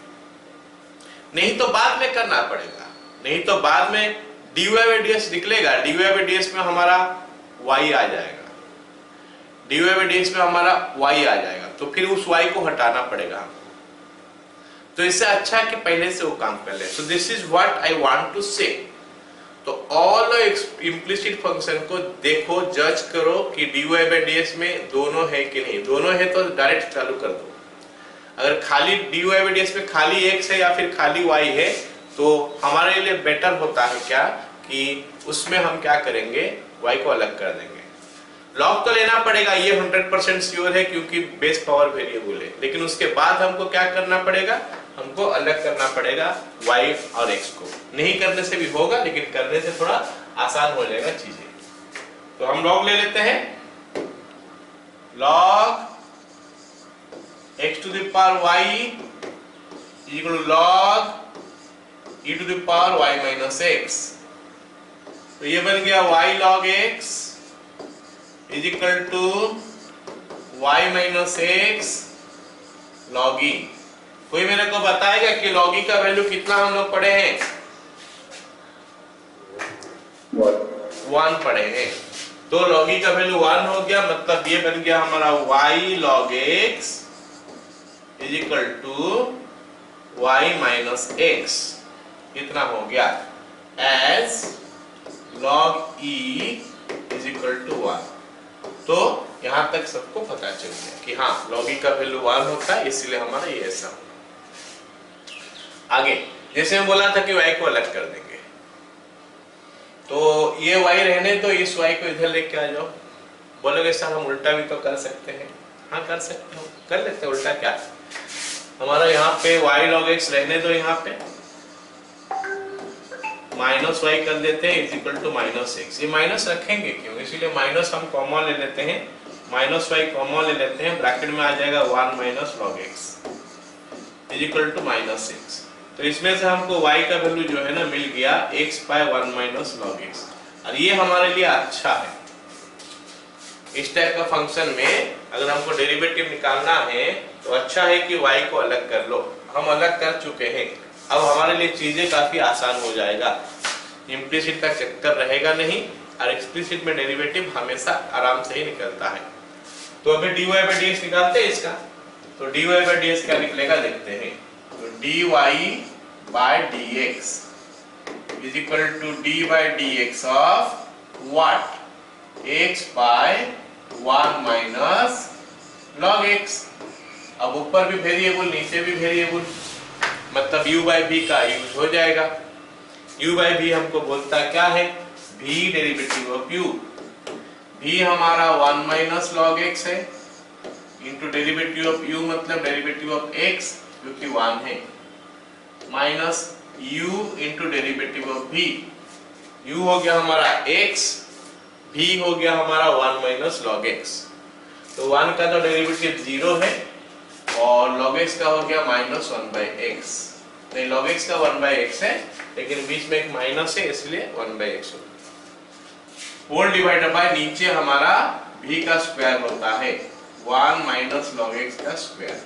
नहीं तो बाद में करना पड़ेगा, नहीं तो बाद में dy बाई ds निकलेगा, dy बाई ds में हमारा y आ जाएगा, dy बाई ds में हमारा y आ जाएगा, तो फिर उस y को हटाना पड़ेगा हमको। तो इससे अच्छा है कि पहले से वो काम कर ले। So this is what I want to say. तो ऑल इम्प्लिसिट फंक्शन को देखो, जज करो कि dy बाई ds में दोनों है कि नहीं। दोनों है तो डायरेक्ट चालू कर दो। अगर खाली dy बाई ds में खाली x है या फिर खाली y है, तो हमारे लिए बेटर होता है क्या कि उसमें हम क्या करेंगे, y को अलग कर देंगे। लॉग तो लेना पड़ेगा, ये 100% श्योर है क्योंकि बेस पावर वेरिएबल है, लेकिन उसके बाद हमको क्या करना पड़ेगा, हमको अलग करना पड़ेगा y और x को। नहीं करने से भी होगा, लेकिन करने से थोड़ा आसान हो जाएगा चीजें। तो हम लॉग ले लेते हैं, log x to the power y is equal to log e to the power y minus x। तो ये बन गया y log x is equal to y minus x log e। कोई मेरे को बताएगा कि log e का वैल्यू कितना हम लोग पढ़े हैं? 1 पढ़े हैं। तो log e का वैल्यू 1 हो गया, मतलब ये बन गया हमारा y log x is equal to y minus x। कितना हो गया? as log e is equal to 1। तो यहां तक सबको पता चल गया कि हाँ log e का वैल्यू 1 होता है, इसलिए हमारा ये ऐसा होगा। आगे जैसे मैं बोला था कि y को अलग कर देंगे, तो ये y रहने तो इस y को इधर लेके आ जाओ। बोलोगे सर हम उल्टा भी तो कर सकते हैं। हाँ कर सकते हो, कर लेते हैं। उल्टा क्या है, हमारा यहाँ पे y log x रहने दो, यहाँ पे माइनस y कर देते हैं is equal to minus x। ये माइनस रखेंगे क्यों, इसीलिए माइनस हम कॉमन ले लेते हैं, माइनस y कॉमन ले लेते हैं, ब्रैकेट में आ जाएगा 1 minus log x is equal to minus x। तो इसमें से हमको y का वैल्यू जो है ना मिल गया x by 1 minus log x, और ये हमारे लिए अच्छा है। इस टाइप का फंक्शन में अगर हमको डेरिवेटिव निकालना है तो अच्छा है कि y को अलग कर लो। हम अलग कर चुके हैं, अब हमारे लिए चीजें काफी आसान हो जाएगा। इम्प्लिसिट का चक्कर रहेगा नहीं, और एक्सप्लिसिट में डेरिवेटिव हमेशा आराम से ही निकलता है। तो अभी dy बाई dx निकालते हैं इसका। तो dy बाई dx क्या निकलेगा देखते हैं। तो dy by dx is equal to dy by dx of what, x by 1 minus log x। अब ऊपर भी वेरिएबल नीचे भी वेरिएबल, मतलब u बाई v का यूज हो जाएगा। u बाई v हमको बोलता क्या है, v derivative of u। v हमारा 1 माइनस log x है, इंटू डेरिवेटिव ऑफ u मतलब डेरिवेटिव ऑफ x जो कि 1 है, minus u into derivative of v। u हो गया हमारा x, v हो गया हमारा 1 माइनस log x। तो 1 का तो डेरिवेटिव 0 है, और log x का हो गया माइनस 1 बाई x। नहीं, log x का 1 बाई x है, लेकिन बीच में एक माइनस है इसलिए 1 बाई x होगा। होल डिवाइडेड बाय नीचे हमारा v का स्क्वायर होता है 1 माइनस log x का स्क्वायर।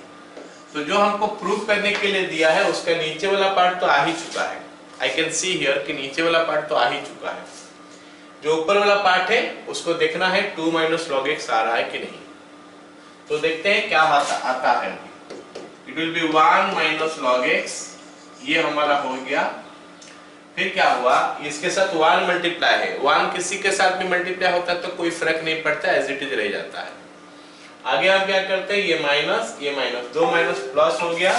तो जो हमको प्रूव करने के लिए दिया है उसका नीचे वाला पार्ट तो आ ही चुका है। आई कैन सी हियर कि नीचे वाला पार्ट तो आ ही चुका है। जो ऊपर वाला पार्ट है उसको देखना है 2 माइनस log x आ रहा है कि नहीं। तो देखते हैं क्या आता है। It will B 1 minus log x, ये हमारा हो गया। फिर क्या हुआ, इसके साथ 1 मल्टीप्लाई है, 1 किसी के साथ भी मल्टीप्लाई होता है तो कोई फर्क नहीं पड़ता, एज इट इज रह जाता है। आगे हम क्या करते हैं, ये माइनस 2 माइनस प्लस हो गया,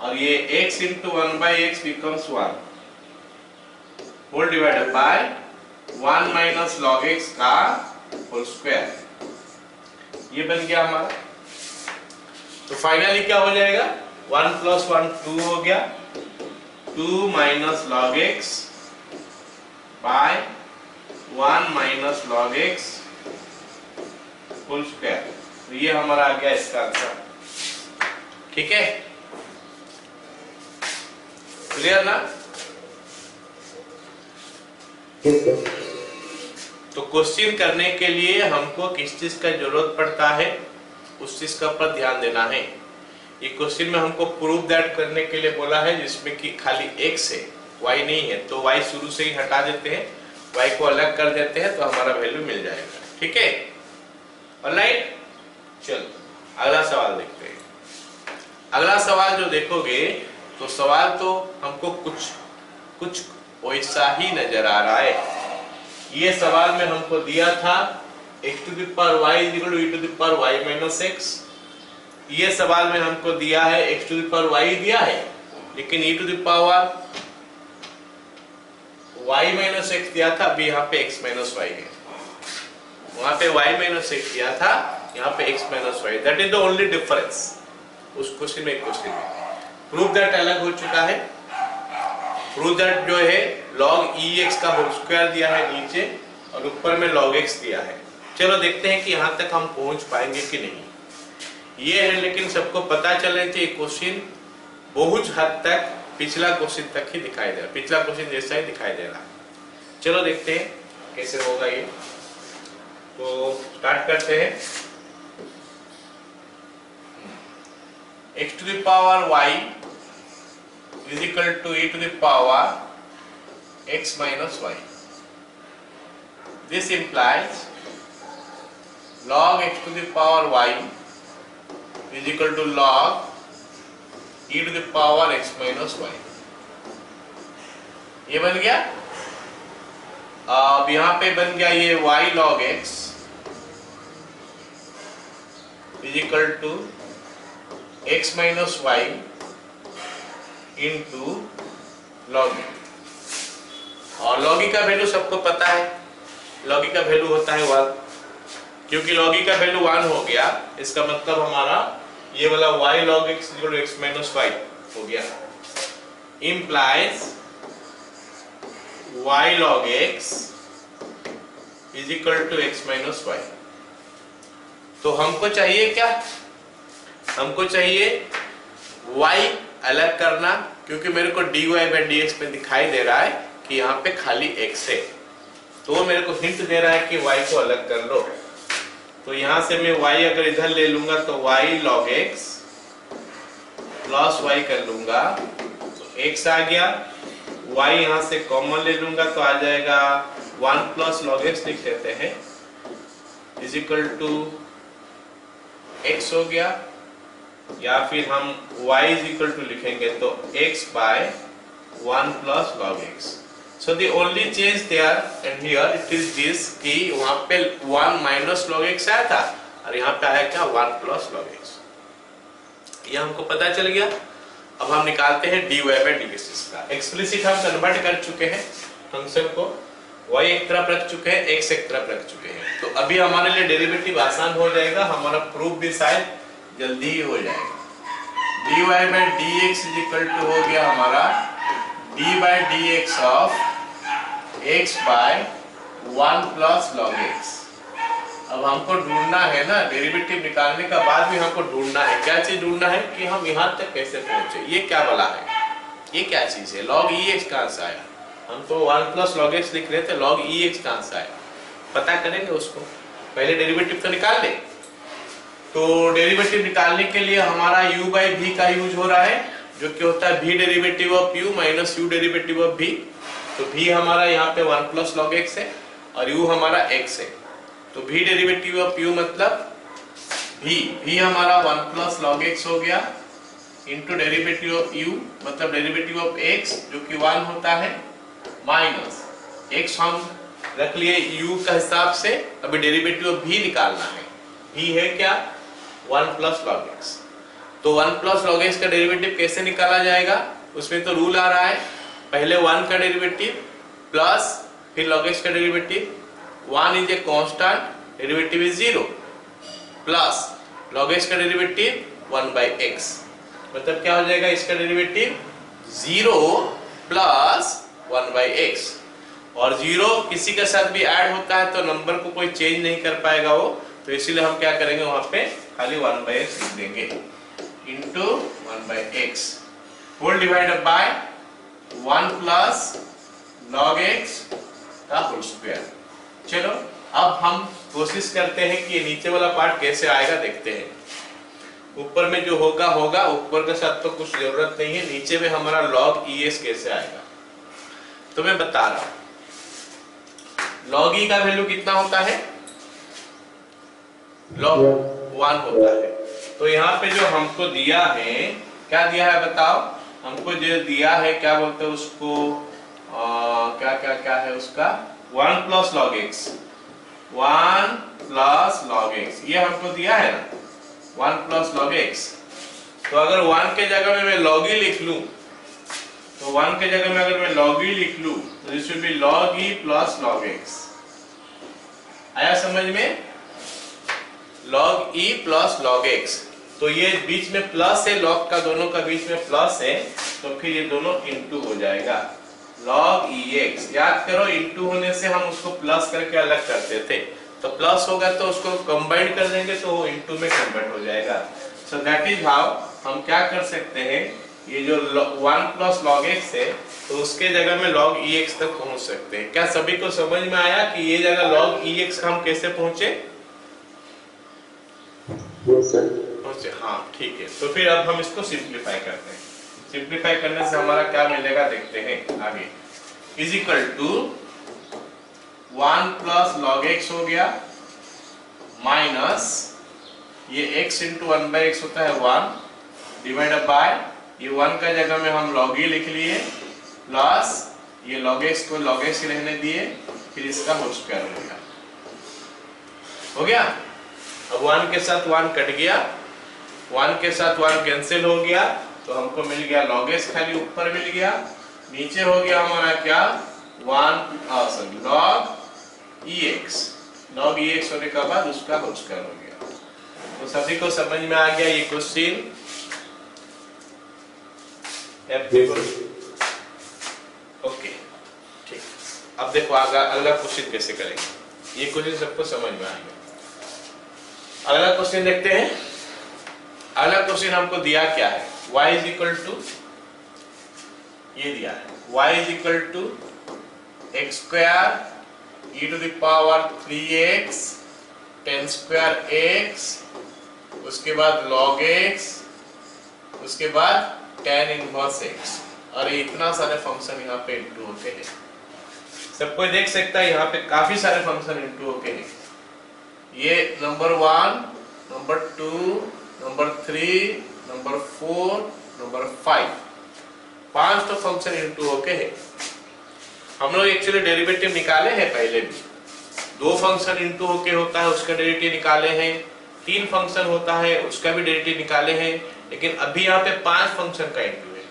और ये x into 1 by x becomes 1 whole divided by 1 minus log x का होल स्क्वायर। ये बन गया हमारा। तो फाइनली क्या हो जाएगा, 1 प्लस 1 2 हो गया, 2 minus log x by 1 minus log x whole square. तो ये हमारा आ गया इसका आंसर। ठीक है, क्लियर ना? Yes, sir. तो क्वेश्चन करने के लिए हमको किस चीज का जरूरत पड़ता है, उस चीज का पर ध्यान देना है। ये क्वेश्चन में हमको प्रूव दैट करने के लिए बोला है, जिसमें कि खाली x है, y नहीं है। तो y शुरू से ही हटा देते हैं, y को अलग कर देते हैं, तो हमारा वैल्यू मिल जाएगा। ठीक है, ऑलराइट। चलो अगला सवाल देखते हैं। अगला सवाल जो देखोगे तो सवाल तो हमको कुछ वैसा ही नजर आ रहा है। ये सवाल में हमको दिया था x to the power y is equal to e to the power y minus x। ये सवाल में हमको दिया है x to the power y दिया है, लेकिन e to the power y minus x दिया था। अभी यहाँ पे x minus y है, वहां पे y minus x दिया था, यहाँ पे x minus y। That is the only difference उस क्वेश्चन में, क्वेश्चन में प्रूफ दैट अलग हो चुका है। प्रूफ दैट जो है log ex का होल स्क्वायर दिया है नीचे, और ऊपर में log x दिया है। चलो देखते हैं कि यहाँ तक हम पहुंच पाएंगे कि नहीं। ये है, लेकिन सबको पता चले कि क्वेश्चन बहुत हद तक पिछला क्वेश्चन तक ही दिखाई दे रहा, पिछला क्वेश्चन जैसा ही दिखाई दे रहा। चलो देखते हैं कैसे होगा ये। तो स्टार्ट करते हैं। x to the power y is equal to e to the power x minus y. This implies log x to the power y is equal to log e to the power x minus y. ये बन गया। अब यहाँ पे बन गया ये y log x is equal to x minus y into log e। और log e का वैल्यू सबको पता है, log e का वैल्यू होता है 1। क्योंकि log e का वैल्यू 1 हो गया, इसका मतलब हमारा ये वाला y log x equal to x minus y हो गया। Implies y log x is equal to x minus y। तो हमको चाहिए क्या? हमको चाहिए y अलग करना, क्योंकि मेरे को dy by dx में दिखाई दे रहा है कि यहाँ पे खाली x है। तो वो मेरे को हिंट दे रहा है कि y को अलग कर लो। तो यहाँ से मैं y अगर इधर ले लूंगा तो y log x plus y कर लूंगा तो x आ गया। y यहाँ से कॉमन ले लूंगा तो आ जाएगा 1 प्लस log x लिख देते हैं इज इक्वल टू x हो गया, या फिर हम y इज इक्वल टू लिखेंगे तो x by 1 plus log x। So the only change there and here it is this कि वहां पे 1 माइनस log x आया था और यहाँ पे आया क्या 1 प्लस log x। ये हमको पता चल गया। अब हम निकालते हैं dy by dx का। एक्सप्लिसिट हम कन्वर्ट कर चुके हैं फंक्शन को, y एक तरफ रख चुके हैं, x एक तरफ रख चुके हैं। तो अभी हमारे लिए डेरिवेटिव आसान हो जाएगा, हमारा प्रूफ भी शायद जल्दी ही हो जाएगा। dy by dx is equal to हो गया हमारा d by dx of x by 1 plus log x। अब हमको ढूंढना है ना, डेरिवेटिव निकालने का बाद भी हमको ढूंढना है। क्या चीज ढूंढना है कि हम यहाँ तक कैसे पहुंचे। ये क्या वाला है, ये क्या चीज है, log ex कहाँ से आया। हम तो 1 प्लस log x लिख रहे थे, log ex कहाँ से आया पता करेंगे उसको। पहले डेरिवेटिव तो निकाल ले। तो डेरिवेटिव निकालने के लिए हमारा u by v का यूज हो रहा है, जो कि होता है v derivative of u minus u derivative of v। तो v हमारा यहाँ पे 1 प्लस log x है और u हमारा x है। तो v डेरिवेटिव ऑफ u मतलब v हमारा 1 प्लस log x हो गया इंटू डेरिवेटिव ऑफ u मतलब डेरिवेटिव ऑफ x जो कि 1 होता है, माइनस x हम रख लिए u का हिसाब से। अभी डेरिवेटिव ऑफ v निकालना है। v है क्या 1 प्लस log x। तो 1 प्लस log x का डेरिवेटिव कैसे निकाला जाएगा, उसमें तो रूल आ रहा है, पहले 1 का डेरिवेटिव प्लस फिर log x का derivative. 1 is a constant, derivative is 0, plus log x का डेरिवेटिव 1 बाई x। मतलब क्या हो जाएगा, इसका डेरिवेटिव 0 प्लस 1 बाई x। और 0 किसी के साथ भी ऐड होता है तो नंबर को कोई चेंज नहीं कर पाएगा वो, तो तो इसीलिए हम क्या करेंगे वहां पे खाली 1/x लिख देंगे into 1/x whole divided by 1 plus log x का होल स्क्वायर। चलो अब हम कोशिश करते हैं कि ये नीचे वाला पार्ट कैसे आएगा देखते हैं। ऊपर में जो होगा होगा, ऊपर के साथ तो कुछ जरूरत नहीं है, नीचे में हमारा log es कैसे आएगा तो मैं बता रहा हूं। log e का वैल्यू कितना होता है? log 1 होता है। तो यहाँ पे जो हमको दिया है, क्या दिया है बताओ? हमको जो दिया है क्या बोलते हैं उसको, क्या क्या क्या है उसका, 1 plus log x, 1 plus log x, ये हमको दिया है ना 1 प्लस log x। तो अगर 1 के जगह में मैं log e लिख लूं, तो 1 के जगह में अगर मैं log e लिख लूं तो this will be log e plus log x। आया समझ में? log e plus log x, तो ये बीच में प्लस है, log का दोनों का बीच में प्लस है, तो फिर ये दोनों इंटू हो जाएगा log ex। याद करो इंटू होने से हम उसको प्लस करके अलग करते थे, तो प्लस होगा तो उसको कंबाइन कर देंगे तो वो इंटू में कन्वर्ट हो जाएगा। सो दैट इज हाउ हम क्या कर सकते हैं, ये जो 1 प्लस log x है तो उसके जगह में log ex तक पहुंच सकते हैं। क्या सभी को समझ में आया कि ये जगह log ex हम कैसे पहुंचे? Yes sir. पहुंचे, हाँ ठीक है। तो फिर अब हम इसको सिंप्लीफाई करते हैं। सिंप्लीफाई करने से हमारा क्या मिलेगा देखते हैं आगे। Is equal to 1 plus log x हो गया माइनस ये x इंटू 1/x होता है 1 डिवाइडेड बाय ये 1 का जगह में हम log e लिख लिए प्लस ये log x को log x रहने दिए, फिर इसका होल स्क्वायर हो गया। हो गया? अब 1 के साथ 1 कट गया, 1 के साथ 1 कैंसिल हो गया, तो हमको मिल गया log x खाली ऊपर मिल गया, नीचे हो गया हमारा क्या 1 log ex। log ex होने के बाद उसका होल स्क्वायर हो गया। तो सभी को समझ में आ गया ये क्वेश्चन? ओके ठीक। अब देखो अगला क्वेश्चन कैसे करेंगे, ये क्वेश्चन सबको समझ में आ गया। अगला क्वेश्चन देखते हैं। अगला क्वेश्चन हमको दिया क्या है, y इज इक्वल टू, ये दिया है y is equal to x square e to the power 3x tan square x, उसके बाद log x, उसके बाद tan इनवर्स x, और इतना सारे फंक्शन यहाँ पे इंटू होते हैं। सब कोई देख सकता है यहाँ पे काफी सारे फंक्शन इंटू होते हैं। ये number 1, number 2, number 3, number 4, number 5, 5 तो फंक्शन इंटू होके है। हम लोग एक्चुअली डेरिवेटिव निकाले हैं पहले भी, 2 फंक्शन इंटू होके होता है उसका डेरिवेटिव निकाले हैं, 3 फंक्शन होता है उसका भी डेरिवेटिव निकाले हैं, लेकिन अभी यहाँ पे 5 फंक्शन का इंटू है।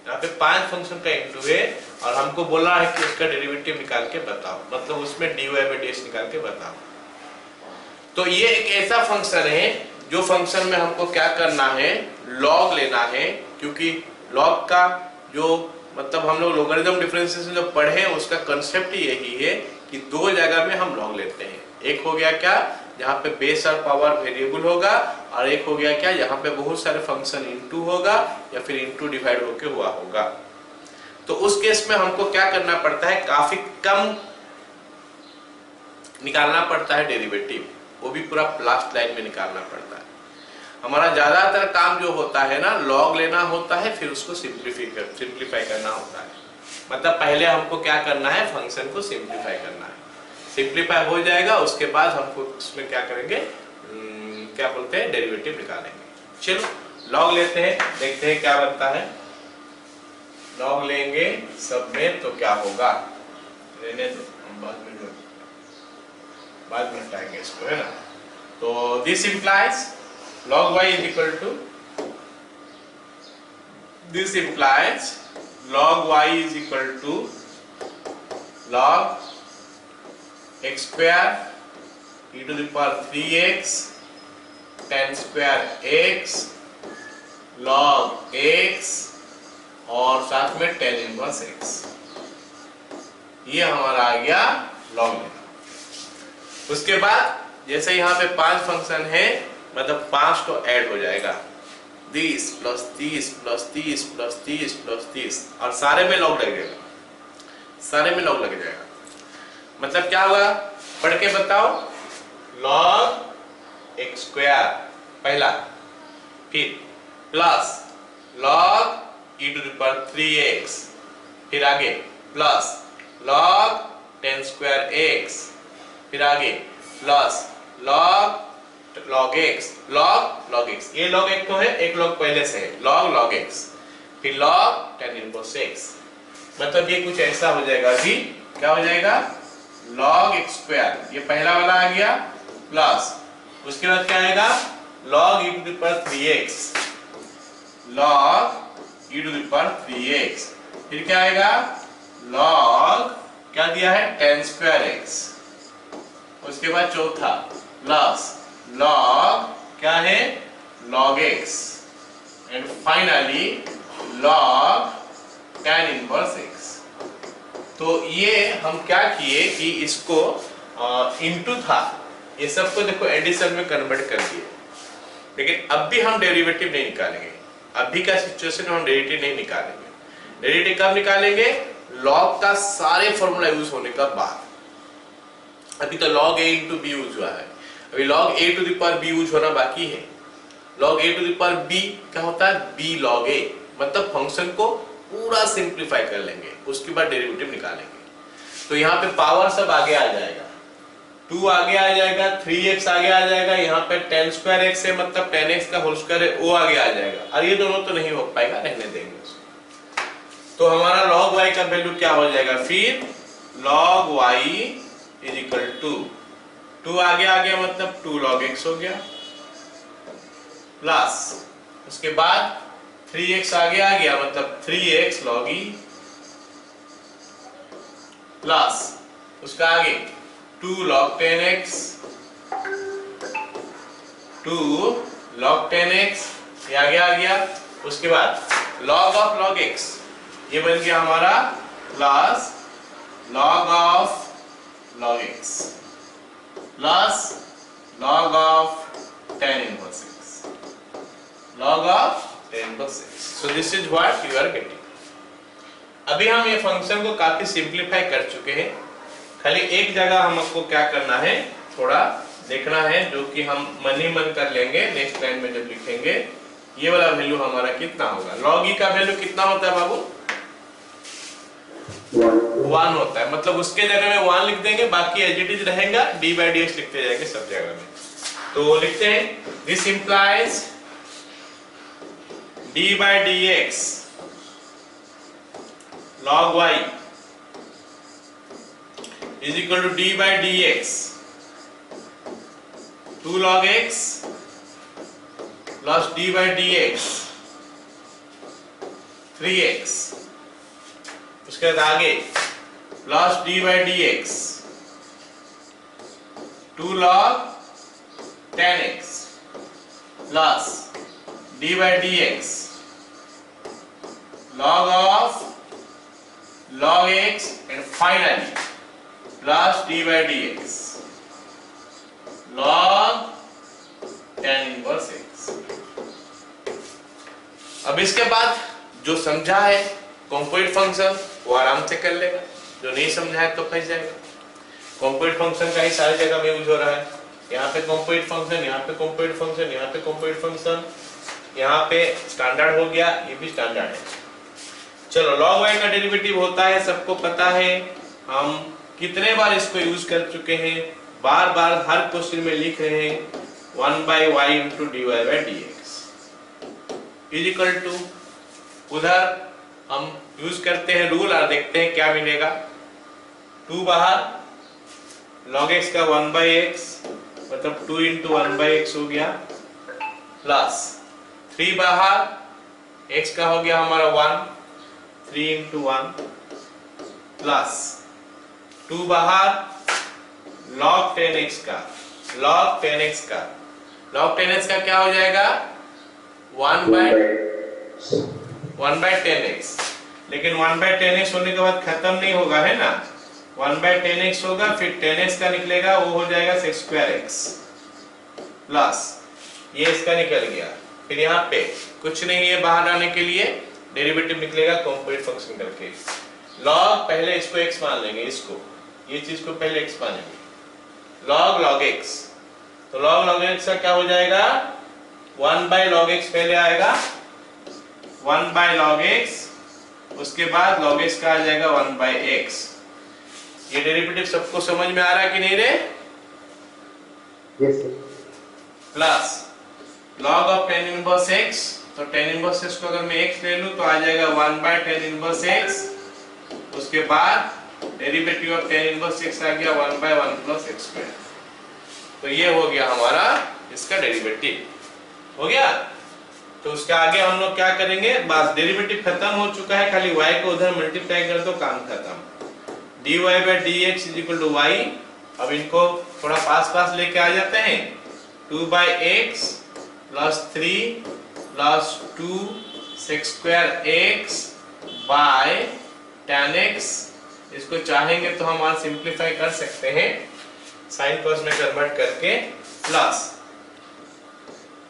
यहाँ पे 5 फंक्शन का इंटू है और हमको बोला है कि उसका डेरिवेटिव निकाल के बताओ, मतलब उसमें dy/dx निकाल के बताओ। तो ये एक ऐसा फंक्शन है जो फंक्शन में हमको क्या करना है, log लेना है, क्योंकि log का जो मतलब हम लोग लोगरिथम डिफरेंशिएशन जो पढ़े हैं उसका कंसेप्ट ही यही है कि 2 जगह में हम log लेते हैं। एक हो गया क्या, जहाँ पे बेस और पावर वेरिएबल होगा, और एक हो गया क्या यहाँ पे बहुत सारे फंक्शन इंटू होगा या फिर इंटू डिवाइड होके हुआ होगा। तो उस केस में हमको क्या करना पड़ता है, काफी कम निकालना पड़ता है डेरिवेटिव, वो भी पूरा लास्ट लाइन में निकालना पड़ता है। हमारा ज्यादातर काम जो होता है ना, log लेना होता है, फिर उसको सिंप्लीफाई करना होता है। मतलब पहले हमको क्या करना है, फंक्शन को सिंप्लीफाई करना है। सिंप्लीफाई हो जाएगा उसके बाद हमको उसमें क्या करेंगे, क्या बोलते हैं, डेरिवेटिव निकालेंगे। चलो log लेते हैं, देखते हैं क्या बनता है। log लेंगे सब में तो क्या होगा, रहने दो, हम बाद में हटाएंगे इसको, है ना। तो this implies log y is equal to, this implies log y is equal to log x square e to the power 3x tan square x log x और साथ में tan इनवर्स x। ये हमारा आ गया log लेना। उसके बाद जैसे यहाँ पे 5 फंक्शन है, मतलब 5 तो ऐड हो जाएगा, 30 प्लस 30 प्लस 30 प्लस 30 प्लस 30, और सारे में लॉग लग जाएगा, सारे में लॉग लग जाएगा। मतलब क्या होगा, पढ़ के बताओ। log x स्क्वायर पहला, फिर plus log e to the power 3x, फिर आगे प्लस log 10 स्क्वायर x, फिर आगे plus log x, log x, ये log एक तो है, एक log पहले से है, log x, फिर log tan इनवर्स x। मतलब ये कुछ ऐसा हो जाएगा अभी, क्या हो जाएगा, log x स्क्वायर, ये पहला वाला आ गया, प्लस उसके बाद क्या आएगा, log e to the power 3x, log e to the power 3x, फिर क्या आएगा, log क्या दिया है, tan स्क्वायर x, उसके बाद चौथा प्लस log क्या है, log x, and finally log tan inverse x। तो ये हम क्या किए कि इसको इनटू था, ये सबको देखो एडिशन में कन्वर्ट कर दिए, लेकिन अब भी हम डेरिवेटिव नहीं निकालेंगे, अभी का सिचुएशन में हम डेरिवेटिव नहीं निकालेंगे। डेरिवेटिव कब निकालेंगे, log का सारे फॉर्मूला यूज होने का बाद। अभी तो log a into b use हुआ है, अभी log a to the power b use होना बाकी है। log a to the power b क्या होता है, b log a, मतलब फंक्शन को पूरा सिंप्लीफाई कर लेंगे, उसके बाद डेरिवेटिव निकालेंगे। तो यहाँ पे पावर सब आगे आ जाएगा, 2 आगे आ जाएगा, 3x आगे आ जाएगा, यहाँ पे 10 स्क्वायर x है, मतलब 10x का होल स्क्वायर है, वो आगे आ जाएगा, और ये दोनों तो नहीं हो पाएगा, रहने देंगे उसको। तो हमारा log y का वैल्यू क्या हो जाएगा, फिर log y is equal to 2 आगे आ गया, मतलब 2 log x हो गया, प्लस उसके बाद 3x आगे आ गया, मतलब 3x log e, प्लस उसका आगे 2 log 10x, 2 log 10x, ये आगे आ गया, उसके बाद log of log x, ये बन गया हमारा plus log of log x plus log of tan inverse x, log of tan inverse x। So this is what you are getting। अभी हम ये फंक्शन को काफी सिंप्लीफाई कर चुके हैं, खाली एक जगह हमको क्या करना है, थोड़ा देखना है, जो कि हम मन ही मन कर लेंगे नेक्स्ट लाइन में जब लिखेंगे। ये वाला वैल्यू हमारा कितना होगा, log e का वैल्यू कितना होता है बाबू, 1 होता है, मतलब उसके जगह में 1 लिख देंगे, बाकी एज इट इज रहेगा, d by dx लिखते जाएंगे सब जगह में। तो लिखते हैं, this implies d by dx log y is equal to d by dx 2 log x plus d by dx 3x, उसके बाद आगे plus d by dx 2 log 10x plus d by dx log of log x, and finally plus d by dx log tan inverse x। अब इसके बाद जो समझा है composite function वो आराम से कर लेगा, जो नहीं समझा है तो फंस जाएगा। कंपोजिट फंक्शन का ही सारी जगह में यूज हो रहा है, यहाँ पे कंपोजिट फंक्शन, यहाँ पे कंपोजिट फंक्शन, यहाँ पे कंपोजिट फंक्शन, यहाँ पे स्टैंडर्ड हो गया, ये भी स्टैंडर्ड है। चलो log y का डेरिवेटिव होता है, सबको पता है, हम कितने बार इसको यूज कर चुके हैं, बार बार हर क्वेश्चन में लिख रहे हैं, 1 by y into dy by dx is equal to, उधर हम यूज करते हैं रूल और देखते हैं क्या मिलेगा। 2 बाहर, log x का 1 by x, मतलब 2 into 1 by x हो गया, प्लस 3 बाहर, x का हो गया हमारा 1, 3 into 1, प्लस 2 बाहर, log 10x का, log 10x का, log 10x का क्या हो जाएगा, 1 by 10x, लेकिन 1 by 10x होने के बाद खत्म नहीं होगा, है ना, 1/10x होगा, फिर 10x का निकलेगा वो हो जाएगा sec square x प्लस ये इसका निकल गया। फिर यहाँ पे कुछ नहीं है बाहर आने के लिए, डेरिवेटिव निकलेगा कंपोजिट फंक्शन करके। लॉग पहले इसको x मान लेंगे, इसको ये चीज को पहले x मानेंगे, log x। तो log x का क्या हो जाएगा, 1/log x पहले आएगा, 1/log x, उसके बाद log x का आ जाएगा 1/x। ये डेरिवेटिव सबको समझ में आ रहा है कि नहीं रे? Yes, sir. Plus log of tan inverse x, तो tan inverse x को अगर मैं x ले लूं तो आ जाएगा 1/tan inverse x, उसके बाद derivative of tan inverse x आ गया 1/1 plus x square। तो ये हो गया हमारा इसका डेरिवेटिव हो गया। तो उसके आगे हम लोग क्या करेंगे, बस डेरिवेटिव खत्म हो चुका है, खाली y को उधर मल्टीप्लाई कर दो, काम खत्म। dy by dx is equal to y। अब इनको थोड़ा पास लेके आ जाते हैं, 2/x plus 3 plus 2 sec square x by tan x। इसको चाहेंगे तो हम आज सिंप्लीफाई कर सकते हैं साइन कॉस में कन्वर्ट करके, plus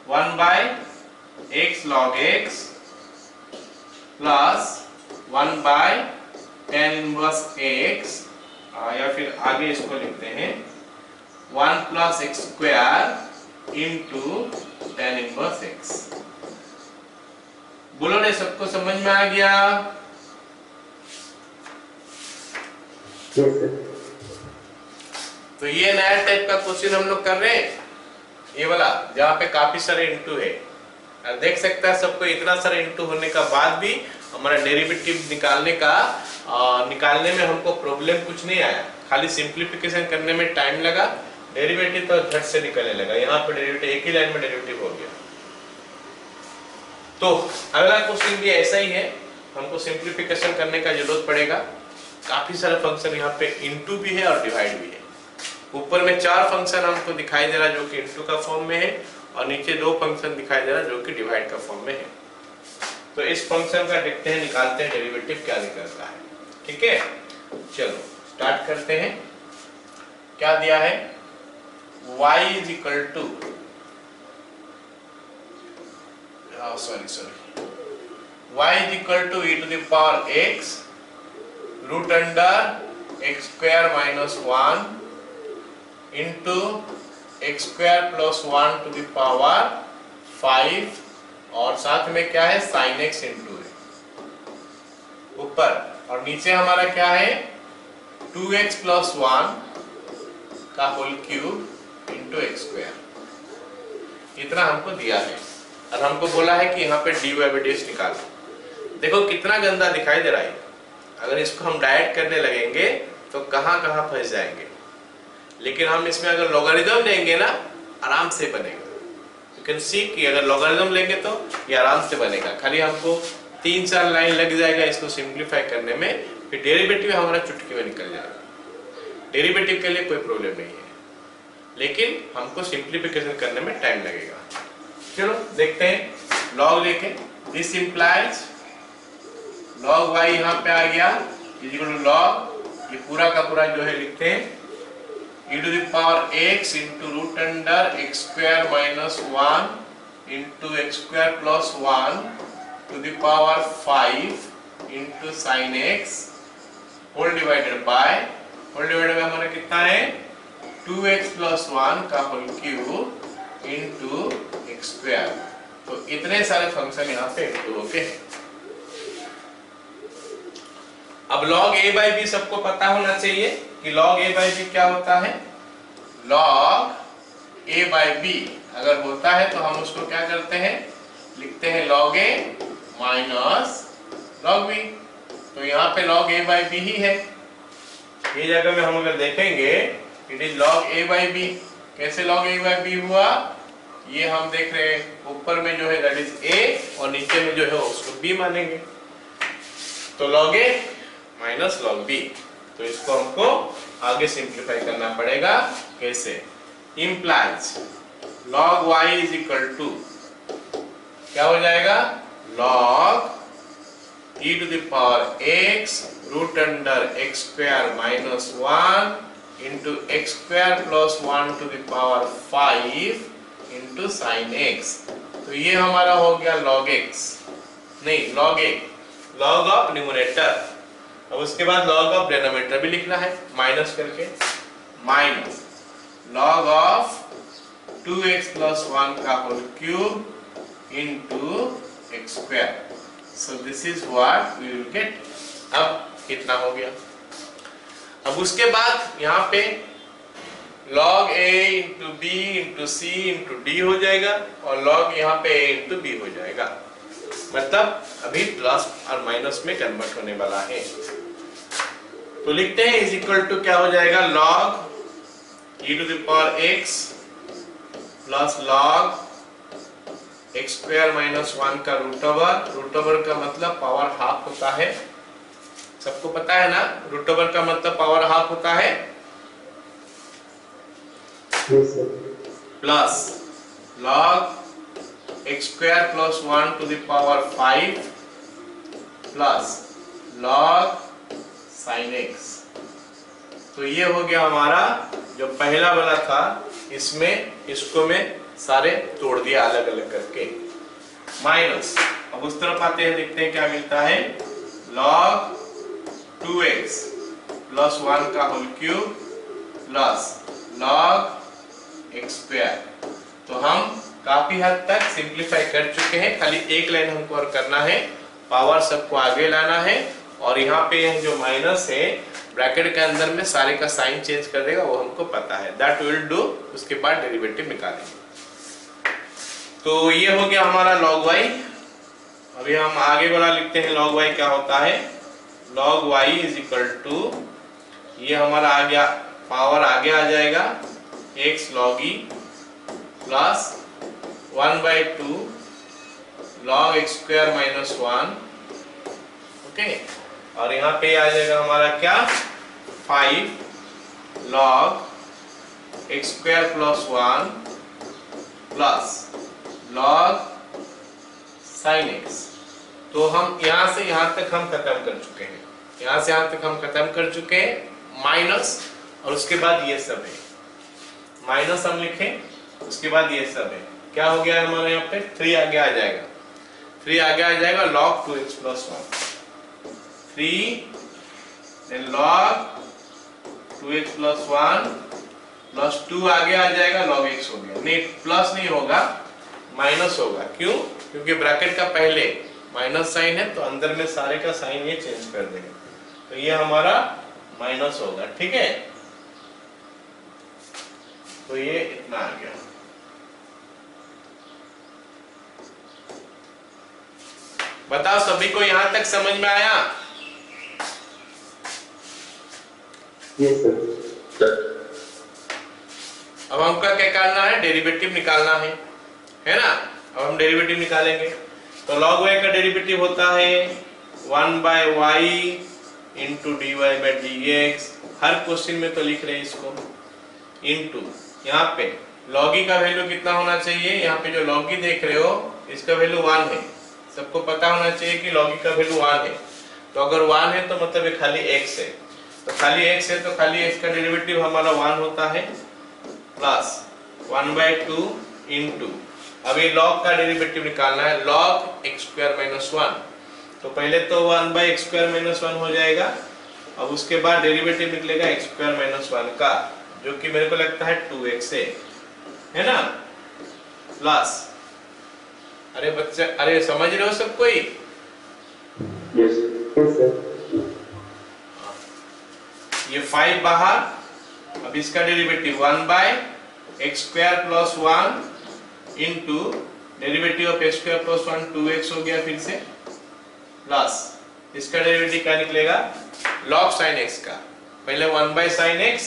1/x log x plus 1/tan inverse x, या फिर आगे इसको लिखते हैं 1 plus x square into tan inverse x। बोलो ने सबको समझ में आ गया? Yes, sir. तो ये नया टाइप का क्वेश्चन हम लोग कर रहे हैं, ये वाला जहाँ पे काफी सारे इंटू है। और देख सकता है सबको, इतना सारे इंटू होने का बाद भी हमारा डेरिवेटिव निकालने में हमको प्रॉब्लम कुछ नहीं आया, खाली सिंप्लीफिकेशन करने में टाइम लगा, डेरिवेटिव तो झट से निकलने लगा। यहाँ पे डेरिवेटिव एक ही लाइन में डेरिवेटिव हो गया। तो अगला क्वेश्चन भी ऐसा ही है, हमको सिंप्लीफिकेशन करने का जरूरत पड़ेगा। काफी सारे फंक्शन यहाँ पे इनटू भी है और डिवाइड भी है। ऊपर में 4 फंक्शन हमको दिखाई दे रहा है जो कि इनटू का फॉर्म में है, और नीचे 2 फंक्शन दिखाई दे रहा है जो कि डिवाइड का फॉर्म में है। तो इस फंक्शन का देखते हैं, निकालते हैं डेरिवेटिव क्या निकलता है। ठीक है, चलो स्टार्ट करते हैं। क्या दिया है, y is equal to y is equal to e to the power x root under x square minus 1 into x square plus 1 to the power 5, और साथ में क्या है sin x into है ऊपर, और नीचे हमारा क्या है 2x plus 1 का whole cube into x square. इतना हमको दिया है और हमको बोला है कि यहाँ पे dy by dx निकालो। देखो कितना गंदा दिखाई दे रहा है, अगर इसको हम डायरेक्ट करने लगेंगे तो कहाँ कहाँ फंस जाएंगे, लेकिन हम इसमें अगर लॉगरिथम लेंगे ना आराम से बनेगा। यू कैन सी कि अगर लॉगरिथम लेंगे तो ये आराम से बनेगा, खाली हमको 3-4 लाइन लग जाएगा इसको सिंप्लीफाई करने में, फिर डेरिवेटिव हमारा चुटकी में निकल जाएगा। डेरिवेटिव के लिए कोई प्रॉब्लम नहीं है, लेकिन हमको सिंप्लीफिकेशन करने में टाइम लगेगा। चलो देखते हैं लॉग लेके। दिस इंप्लाइज लॉग y यहाँ पे आ गया इज इक्वल टू लॉग, ये पूरा का पूरा जो है लिखते हैं e to the power x into root under x square minus 1 into x square plus 1 to the power 5 into sin x whole divided by हमारा कितना है 2x plus 1 का whole cube into x square। तो इतने सारे function यहाँ पे into हो गए। अब log a by b सबको पता होना चाहिए कि log a by b क्या होता है। log a by b अगर होता है तो हम उसको क्या करते हैं, लिखते हैं log a minus log b। तो यहाँ पे log a by b ही है, ये जगह में हम अगर देखेंगे it is log a by b। कैसे log a by b हुआ, ये हम देख रहे हैं ऊपर में जो है दैट इज a और नीचे में जो है उसको b मानेंगे, तो log a minus log b। तो इसको हमको आगे सिंप्लीफाई करना पड़ेगा। कैसे, implies log y is equal to क्या हो जाएगा log e to the power x root under x square minus 1 into x square plus 1 to the power 5 into sine x. तो ये हमारा हो गया log x, नहीं log a, log of numerator. अब उसके बाद log ऑफ डिनोमिनेटर भी लिखना है माइनस करके, minus log of 2x plus 1 का whole cube into x square। So this is what we will get। अब कितना हो गया? अब उसके बाद यहाँ पे log a into b into c into d हो जाएगा और log यहाँ पे a into b हो जाएगा। मतलब अभी प्लस और माइनस में कन्वर्ट होने वाला है। तो लिखते हैं इज इक्वल टू क्या हो जाएगा, log e to the power x plus log x square minus 1 का रूट ओवर का मतलब पावर हाफ होता है, सबको पता है ना, रूट ओवर का मतलब पावर हाफ होता है। Plus log x square plus 1 to the power 5 plus log sine x. तो ये हो गया हमारा जो पहला वाला था, इसमें इसको में सारे तोड़ दिया अलग अलग करके, माइनस। अब उस तरफ आते हैं, देखते हैं क्या मिलता है, log 2x प्लस 1 का whole cube plus log x square. तो हम काफी हद तक सिंप्लीफाई कर चुके हैं, खाली एक लाइन हमको और करना है, पावर सबको आगे लाना है। और यहाँ पे जो माइनस है ब्रैकेट के अंदर में सारे का साइन चेंज कर देगा, वो हमको पता है, दैट विल डू। उसके बाद डेरिवेटिव निकालेंगे। तो ये हो गया हमारा log y। अभी हम आगे वाला लिखते हैं, log y क्या होता है, log y is equal to, ये हमारा आ गया, पावर आगे आ जाएगा, x log e plus 1/2 log x square minus 1, okay. और यहाँ पे आ जाएगा हमारा क्या, 5 log x square plus 1 plus log sin x। तो हम यहाँ से यहाँ तक हम खत्म कर चुके हैं, यहाँ से यहाँ तक हम खत्म कर चुके हैं, माइनस और उसके बाद ये सब है, माइनस हम लिखें, उसके बाद ये सब है, क्या हो गया हमारे यहाँ पे 3 आगे आ जाएगा, 3 आगे आ जाएगा log 2x plus 1, 3 then log 2x plus 1 plus 2 आगे आ जाएगा, log x हो गया, नहीं प्लस नहीं होगा, माइनस होगा। क्यों? क्योंकि ब्रैकेट का पहले माइनस साइन है, तो अंदर में सारे का साइन ये चेंज कर देगा, तो ये हमारा माइनस होगा, ठीक है। तो ये इतना आ गया। बताओ सभी को यहां तक समझ में आया? Yes sir. अब हमका क्या करना है, डेरिवेटिव निकालना है ना। अब हम डेरिवेटिव निकालेंगे, तो log y का डेरिवेटिव होता है 1/y into dy by dx। Her question में तो लिख रहे हैं इसको, इंटू यहाँ पे log e का वैल्यू कितना होना चाहिए, यहाँ पे जो log e देख रहे हो इसका वैल्यू 1 है, सबको पता होना चाहिए कि log e का वैल्यू 1 है। तो अगर 1 है तो मतलब ये खाली x है, तो खाली x है तो खाली x का डेरिवेटिव हमारा 1 होता है, प्लस 1/2 इंटू, अभी log का डेरिवेटिव निकालना है, log x स्क्वायर माइनस 1। तो पहले तो 1/x स्क्वायर माइनस 1 हो जाएगा, अब उसके बाद डेरिवेटिव निकलेगा x स्क्वायर माइनस 1 का, जो कि मेरे को लगता है 2x है ना, प्लस, अरे बच्चे, अरे समझ रहे हो सब कोई? Yes sir. ये 5 बाहर, अब इसका derivative 1/x square plus 1 into derivative of x square plus 1 2x हो गया फिर से, प्लस इसका डेरिवेटिव क्या निकलेगा, log sin x का, पहले 1/sin x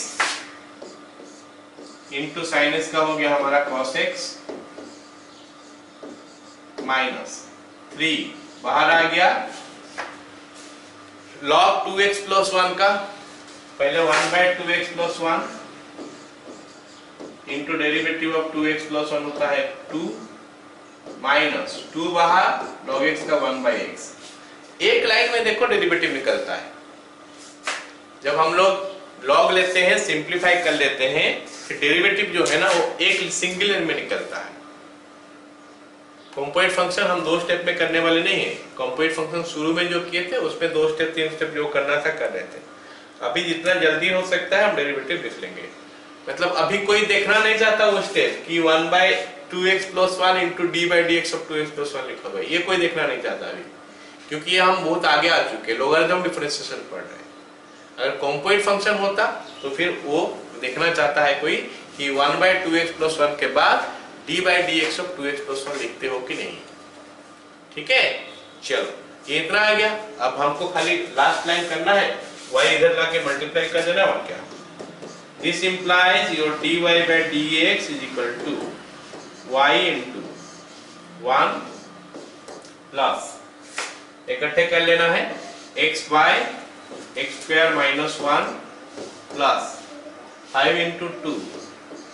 into sin x का हो गया हमारा cos x माइनस 3 बाहर आ गया, log 2x प्लस 1 का, पहले 1/2x plus 1 into derivative of 2x plus 1 होता है 2 माइनस 2 बाहर log x का 1/x। एक लाइन में देखो डेरिवेटिव निकलता है, जब हम लोग लॉग लेते हैं, सिंप्लीफाई कर लेते हैं, फिर डेरिवेटिव जो है ना वो एक सिंगल में निकलता है। कंपोजिट फंक्शन हम 2 स्टेप में करने वाले नहीं है। कंपोजिट फंक्शन शुरू में जो किए थे उसमें 2 स्टेप 3 स्टेप जो करना था कर रहे थे। अभी जितना जल्दी हो सकता है हम डेरिवेटिव लिख लेंगे। मतलब अभी कोई देखना नहीं चाहता वो स्टेप कि 1/2x + 1 × d/dx of 2x + 1 लिखा हुआ है, ये कोई देखना नहीं चाहता अभी, क्योंकि ये हम बहुत आगे आ चुके हैं, लोगरिथम डिफरेंशिएशन पढ़ रहे हैं। अगर कंपोजिट फंक्शन होता तो फिर वो देखना चाहता है कोई कि 1/2x + 1 के बाद d/dx of 2x + 1 लिखते हो कि नहीं। ठीक है, चलो ये इतना आ गया। अब हमको खाली लास्ट लाइन करना है, y इधर लाके मल्टीप्लाई कर देना और क्या। This implies your dy/dx = y × 1 plus इकट्ठे कर लेना है x/x² - 1 प्लस 5 × 2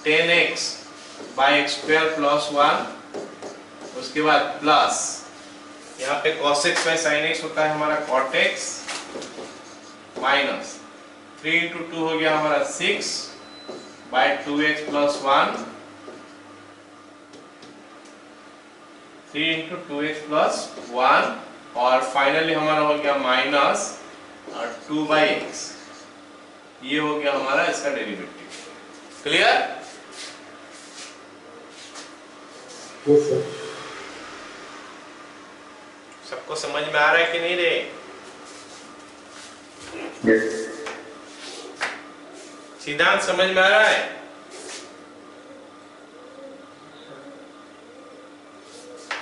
10x/x² + 1, उसके बाद प्लस यहाँ पे cos x/sin x होता है हमारा cot x, माइनस 3 × 2 हो गया हमारा 6/2x + 1, 3 × 2x + 1, और फाइनली हमारा हो गया माइनस 2/x। ये हो गया हमारा इसका डेरिवेटिव। क्लियर? Yes sir. सबको समझ में आ रहा है कि नहीं रे? यस। सिद्धांत समझ में आ रहा है?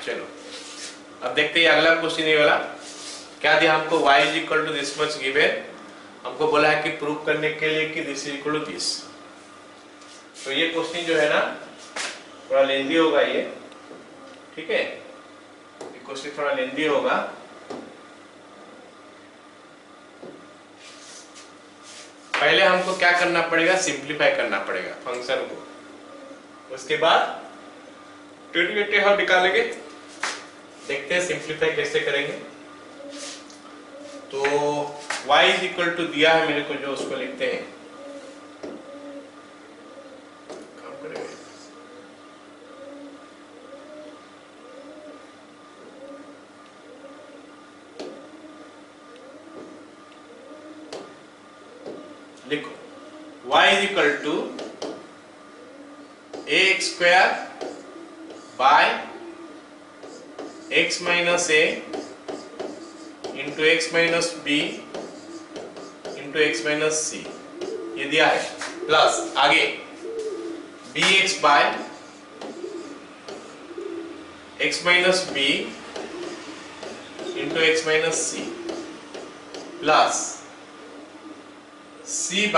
चलो अब देखते हैं अगला क्वेश्चन ये वाला क्या दिया हमको। y = this much given, हमको बोला है कि प्रूव करने के लिए कि this = this। तो ये क्वेश्चन जो है ना थोड़ा लेंदी होगा ये, ठीक है, ये क्वेश्चन थोड़ा लेंदी होगा। पहले हमको क्या करना पड़ेगा, सिंप्लीफाई करना पड़ेगा फंक्शन को, उसके बाद डेरिवेटिव हम निकालेंगे। देखते हैं सिंप्लीफाई कैसे करेंगे। तो y = दिया है मेरे को जो, उसको लिखते हैं, काम करेंगे। लिखो y = ax² / x - a × x - b × x - c, ये दिया है, प्लस आगे bx / x - b × x - c plus c /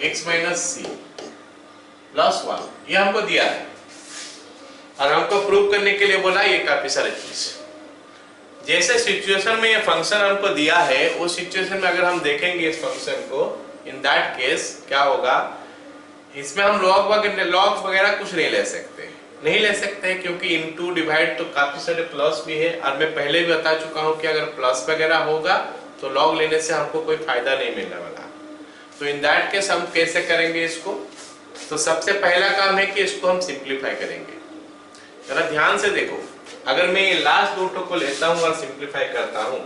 x - c + 1, ये हमको दिया है। और हमको प्रूव करने के लिए बोला ये काफी सारी चीज। जैसे सिचुएशन में ये फंक्शन हमको दिया है, उस सिचुएशन में अगर हम देखेंगे इस फंक्शन को, इन दैट केस क्या होगा, इसमें हम लॉग वगैरह कुछ नहीं ले सकते, क्योंकि इनटू डिवाइड तो काफी सारे प्लस भी है, और मैं पहले भी बता चुका हूं कि अगर प्लस वगैरह होगा तो लॉग लेने से हमको कोई फायदा नहीं मिलने वाला। तो इन दैट केस हम कैसे करेंगे इसको, तो सबसे पहला काम है कि इसको हम सिंप्लीफाई करेंगे। जरा ध्यान से देखो, अगर मैं ये लास्ट दो को लेता हूं और सिंप्लीफाई करता हूं,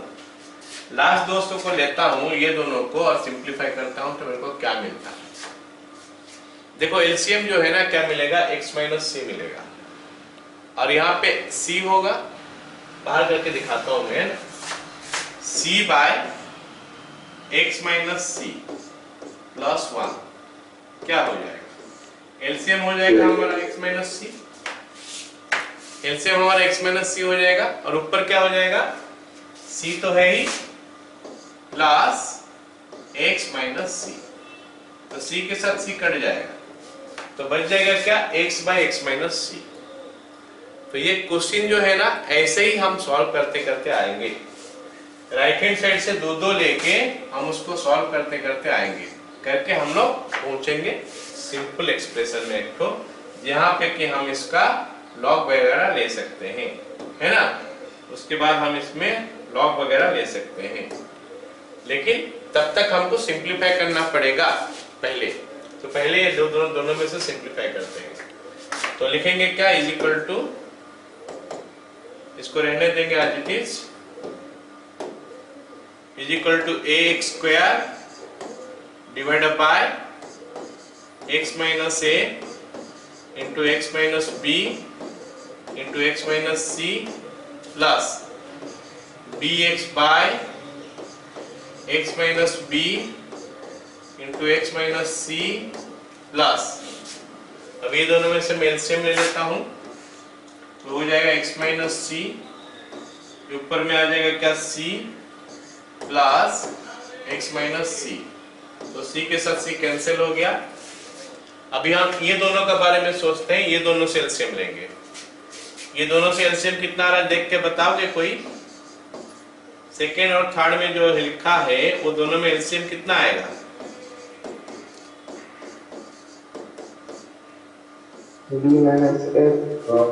लास्ट दोस्तों को लेता हूं ये दोनों को और सिंप्लीफाई करता हूं, तो मेरे को क्या मिलता है। देखो एलसीएम जो है ना क्या मिलेगा, x - c मिलेगा, और यहाँ पे c होगा, बाहर करके दिखाता हूं मैं, c / x - c + 1 क्या हो जाएगा, एलसीएम हो जाएगा हमारा x - c, एलसीएम हमारा x - c हो जाएगा, और ऊपर क्या हो जाएगा, c तो है ही प्लस x - c, तो c के साथ c कट जाएगा, तो बच जाएगा क्या, x / x - c। तो ये क्वेश्चन जो है ना ऐसे ही हम सॉल्व करते करते आएंगे, राइट हैंड साइड से दो दो लेके हम उसको सॉल्व करते करते आएंगे, करके हम लोग पहुंचेंगे सिंपल एक्सप्रेशन में एक तो, जहां पे कि हम इसका लॉग वगैरह ले सकते हैं, है ना। उसके बाद हम इसमें लॉग वगैरह ले सकते हैं। लेकिन तब तक हमको सिंप्लीफाई करना पड़ेगा पहले। तो पहले ये दोनों में से सिंप्लीफाई करते हैं। तो लिखेंगे क्या, इज इक्वल टू, इसको रहने देंगे as it is, is equal to ax square divided by x minus a into x minus b into x minus c plus bx by x minus b into x minus c plus, अब ये दोनों में से मैं LCM ले लेता हूं, तो हो जाएगा x माइनस सी, ऊपर में आ जाएगा क्या c plus x minus c, तो c के साथ c कैंसिल हो गया। अभी हम ये दोनों के बारे में सोचते हैं, ये दोनों से एलसीएम लेंगे। ये दोनों से एलसीएम कितना आ रहा है देख के बताओगे कोई? सेकेंड और थर्ड में जो लिखा है वो दोनों में एलसीएम कितना आएगा? b minus f और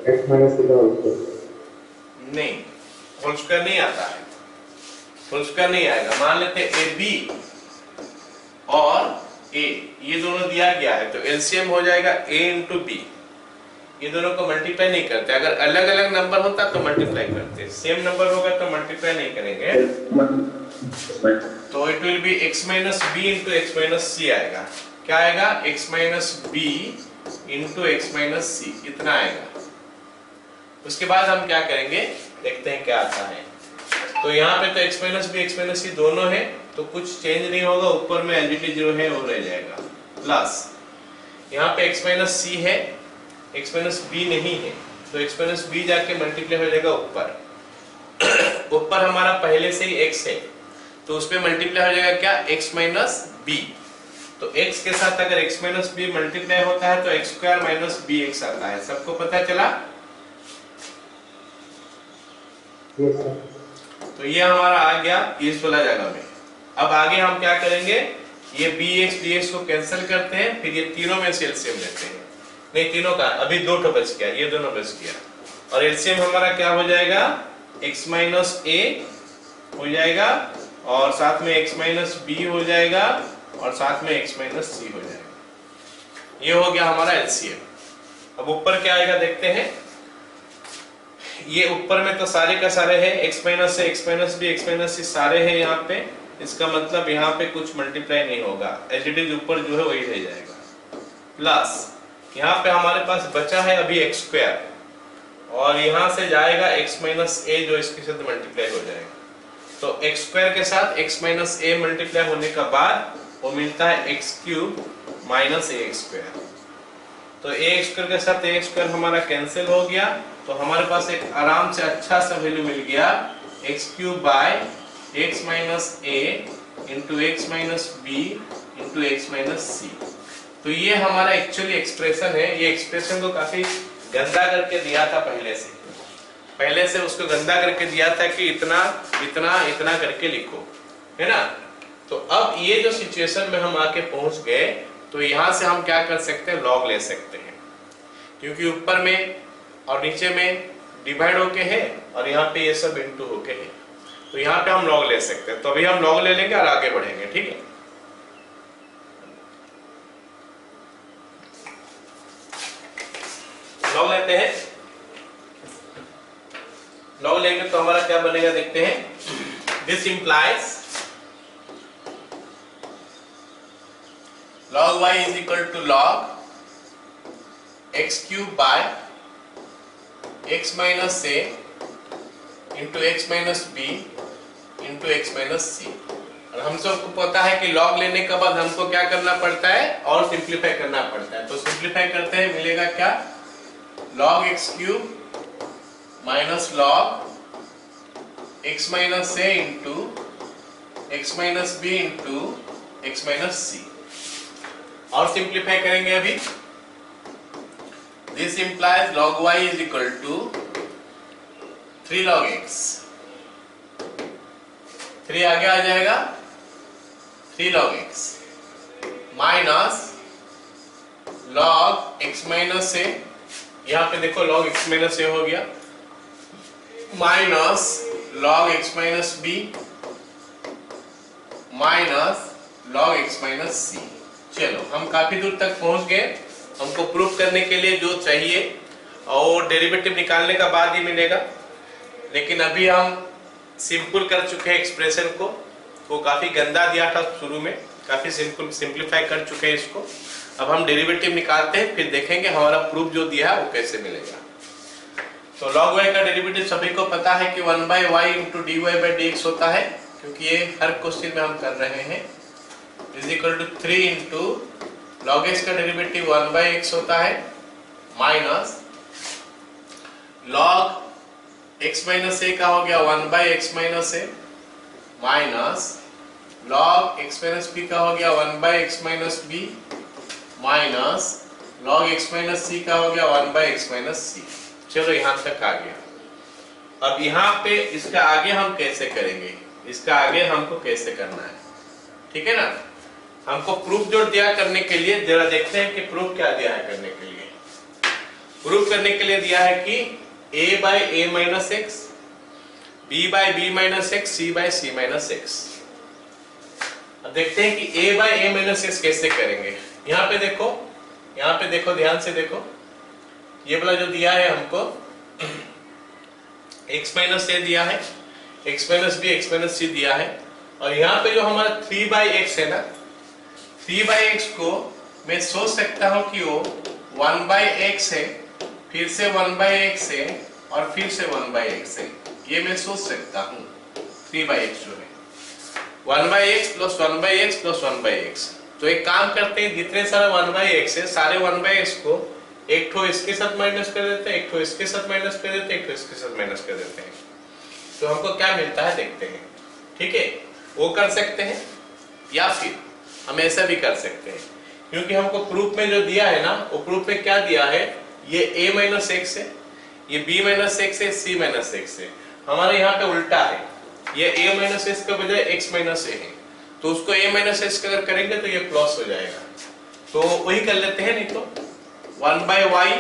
x minus c का होल स्क्वायर। नहीं, होल स्क्वायर नहीं आता है, होल स्क्वायर नहीं आएगा। मान लेते हैं ए बी और ए, ये दोनों दिया गया है, तो एलसीएम हो जाएगा a इंटू बी। ये दोनों को मल्टीप्लाई नहीं करते, अगर अलग अलग नंबर होता तो मल्टीप्लाई करते, सेम नंबर होगा तो मल्टीप्लाई नहीं करेंगे। तो it will be x minus b into x minus c आएगा। क्या आएगा? x minus b into x minus c, इतना आएगा। उसके बाद हम क्या करेंगे, देखते हैं क्या आता है। तो यहाँ पे तो x minus b x minus c दोनों है, तो कुछ चेंज नहीं होगा, ऊपर में एज इट इज जो है वो रह जाएगा, प्लस यहाँ पे x माइनस सी है, x माइनस बी नहीं है, तो x माइनस बी जाके मल्टीप्लाई हो जाएगा ऊपर। ऊपर हमारा पहले से ही x है, तो उसपे मल्टीप्लाई हो जाएगा क्या, x माइनस बी। तो x के साथ अगर x माइनस बी मल्टीप्लाई होता है तो x square minus b x आता है। सबको पता चला? Yes sir. तो ये हमारा आ गया इस वाला जगह में। अब आगे हम क्या करेंगे, ये bx dx को कैंसिल करते हैं, फिर ये तीनों में से एलसीएम लेते हैं। नहीं, तीनों का अभी दो ठो बच गया, ये दोनों बच गया, और एलसीएम हमारा क्या हो जाएगा, x माइनस a हो जाएगा, और साथ में x माइनस b हो जाएगा, और साथ में x माइनस c हो जाएगा। ये हो गया हमारा एलसीएम। अब ऊपर क्या आएगा देखते हैं। ये ऊपर में तो सारे का सारे है, x माइनस से x minus b x minus c सारे हैं यहाँ पे, इसका मतलब यहाँ पे कुछ मल्टीप्लाई नहीं होगा, एज इट इज ऊपर जो है वही रह जाएगा। प्लस यहाँ पे हमारे पास बचा है अभी x स्क्वायर, और यहाँ से जाएगा x माइनस a जो इसके साथ मल्टीप्लाई हो जाएगा। तो x स्क्वायर के साथ x माइनस a मल्टीप्लाई होने का बाद वो मिलता है x cube minus ax square. तो ax स्क्वायर के साथ ax स्क्वायर हमारा कैंसिल हो गया, तो हमारे पास एक आराम से अच्छा सा वैल्यू मिल गया, x cube by x minus a into x minus b into x minus c. तो ये हमारा एक्चुअली एक्सप्रेशन है। ये एक्सप्रेशन को काफी गंदा करके दिया था पहले से उसको गंदा करके दिया था कि इतना इतना इतना करके लिखो, है ना। तो अब ये जो सिचुएशन में हम आके पहुंच गए, तो यहाँ से हम क्या कर सकते हैं, लॉग ले सकते हैं, क्योंकि ऊपर में और नीचे में डिवाइड होके है, और यहाँ पे ये सब इनटू होके है, तो यहाँ पे हम लॉग ले सकते हैं। तो अभी हम लॉग ले लेंगे और आगे बढ़ेंगे, ठीक है। लॉग लेते हैं। लॉग लेंगे तो हमारा क्या बनेगा देखते हैं। This implies log y is equal to log x cube by x minus a into x minus b into x minus c। और हम सबको पता है कि log लेने के बाद हमको क्या करना पड़ता है, और सिंप्लीफाई करना पड़ता है। तो सिंप्लीफाई करते हैं, मिलेगा क्या, log x cube minus log x minus a into x minus b into x minus c। और सिंप्लीफाई करेंगे अभी। This implies log y is equal to 3 log x। 3 आगे आ जाएगा, 3 log x minus log x minus a, यहाँ पे देखो log x minus a हो गया, minus log x minus b minus log x minus c. चलो हम काफी दूर तक पहुंच गए। हमको प्रूफ करने के लिए जो चाहिए और डेरिवेटिव निकालने का बाद ही मिलेगा, लेकिन अभी हम सिंपल कर चुके हैं एक्सप्रेशन को। वो काफी गंदा दिया था शुरू में, काफी सिंपलीफाई कर चुके हैं इसको। अब हम डेरिवेटिव निकालते हैं, फिर देखेंगे हमारा प्रूफ जो दिया है वो कैसे मिलेगा। तो log y का डेरिवेटिव सभी को पता है कि 1/y into dy by dx होता है, क्योंकि ये हर क्वेश्चन में हम कर रहे हैं। Is equal to 3 into log x का डेरिवेटिव 1/x होता है minus log x minus a का हो गया 1/x minus a minus log x minus b का हो गया 1/x minus b minus log x minus c का हो गया 1/x माइनस c। चलो यहाँ तक आ गया। अब यहाँ पे इसका आगे हम कैसे करेंगे, इसका आगे हमको कैसे करना है, ठीक है ना। हमको प्रूफ जो दिया करने के लिए जरा देखते हैं कि प्रूफ क्या दिया है करने के लिए। प्रूफ करने के लिए दिया है कि a by a minus x, b by b minus x, c by c minus x. अब देखते हैं कि a by a minus x कैसे करेंगे। यहाँ पे देखो ध्यान से देखो, ये वाला जो दिया है हमको x माइनस a दिया है, x minus b, x minus c दिया है, और यहाँ पे जो हमारा 3/x है ना, 3/x को मैं सोच सकता हूँ कि वो 1/x है, फिर से 1/x है और फिर से 1/x है। ये मैं सोच सकता हूँ 3/x जो है 1/x plus 1/x plus 1/x। तो एक काम करते हैं, जितने सारे 1/x है सारे 1/x को एक ठो इसके साथ माइनस कर देते हैं, एक ठो इसके साथ माइनस कर देते हैं, एक ठो इसके साथ माइनस कर देते हैं। तो हमको क्या मिलता है देखते हैं, ठीक है। वो कर सकते हैं या फिर हम ऐसा भी कर सकते हैं, क्योंकि हमको प्रूफ में जो दिया है ना, वो प्रूफ में क्या दिया है, ये a माइनस एक्स है, ये b माइनस एक्स है, c माइनस एक्स है। हमारे यहाँ पे उल्टा है, ये a माइनस एक्स के बजाय x माइनस a है, तो उसको a माइनस एक्स अगर करेंगे तो ये प्लस हो जाएगा। तो वही कर लेते हैं, नहीं तो 1/y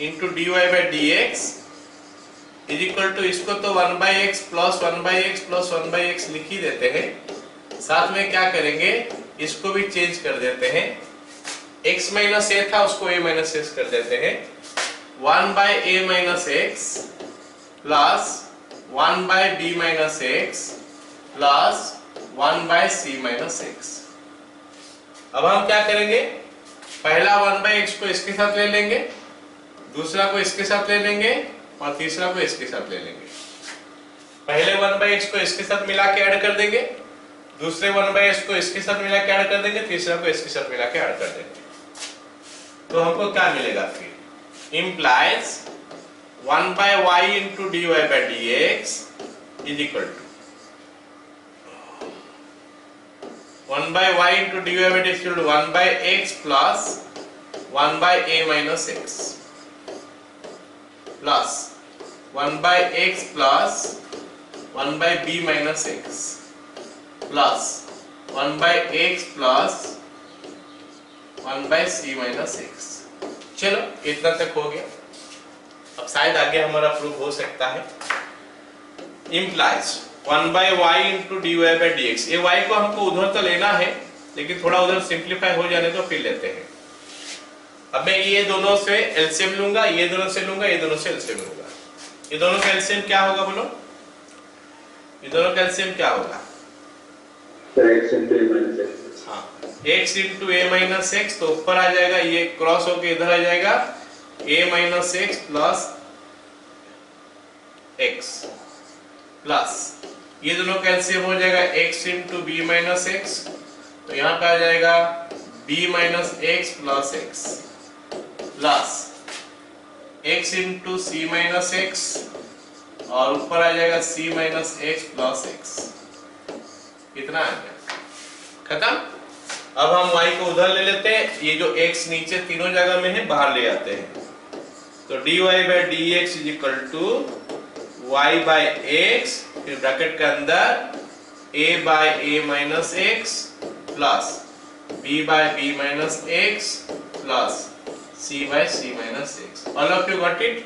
into dy by dx is equal to, इसको तो 1/x plus 1/x plus 1/x लिख ही देते हैं। साथ में क्या करेंगे, इसको भी चेंज कर देते हैं, x माइनस a था उसको a माइनस x कर देते हैं। 1/a minus x plus 1/b minus x plus 1/c minus x। अब हम क्या करेंगे, पहला 1/x को इसके साथ ले लेंगे, दूसरा को इसके साथ ले लेंगे और तीसरा को इसके साथ ले लेंगे। पहले 1/x को इसके साथ मिला के ऐड कर देंगे, दूसरे 1/x को इसके साथ मिला के ऐड कर देंगे, तीसरा को इसके साथ मिला के ऐड कर देंगे। तो हमको क्या मिलेगा फिर, implies 1/y into dy by dx is equal to 1/y into dy by dx equal to 1/x plus 1/a minus x plus 1/x plus 1/b minus x plus 1/x plus 1/c minus x। चलो इतना तक हो गया। अब शायद आगे हमारा proof हो सकता है। Implies 1/y into dy by dx। ये y को हमको उधर तो लेना है, लेकिन थोड़ा उधर सिंप्लीफाई हो जाने तो फिर लेते हैं। अब मैं ये दोनों से एलसीएम लूंगा, ये दोनों से लूंगा, ये दोनों से एलसीएम लूंगा। ये दोनों का एलसीएम क्या होगा बोलो, ये दोनों का एलसीएम क्या होगा, x into a minus x। हाँ, x into a minus x, तो ऊपर आ जाएगा, ये क्रॉस होके इधर आ जाएगा a minus x plus x plus ये दोनों का एलसीएम हो जाएगा x into b minus x, तो यहाँ पे आ जाएगा b minus x plus x plus x into c minus x और ऊपर आ जाएगा c minus x plus x। कितना आ गया, खत्म। अब हम y को उधर ले लेते हैं, ये जो x नीचे तीनों जगह में है बाहर ले आते हैं, तो dy by dx is equal to y by x, फिर ब्रैकेट के अंदर a by a minus x plus b by b minus x plus c by c minus x। All of you got it?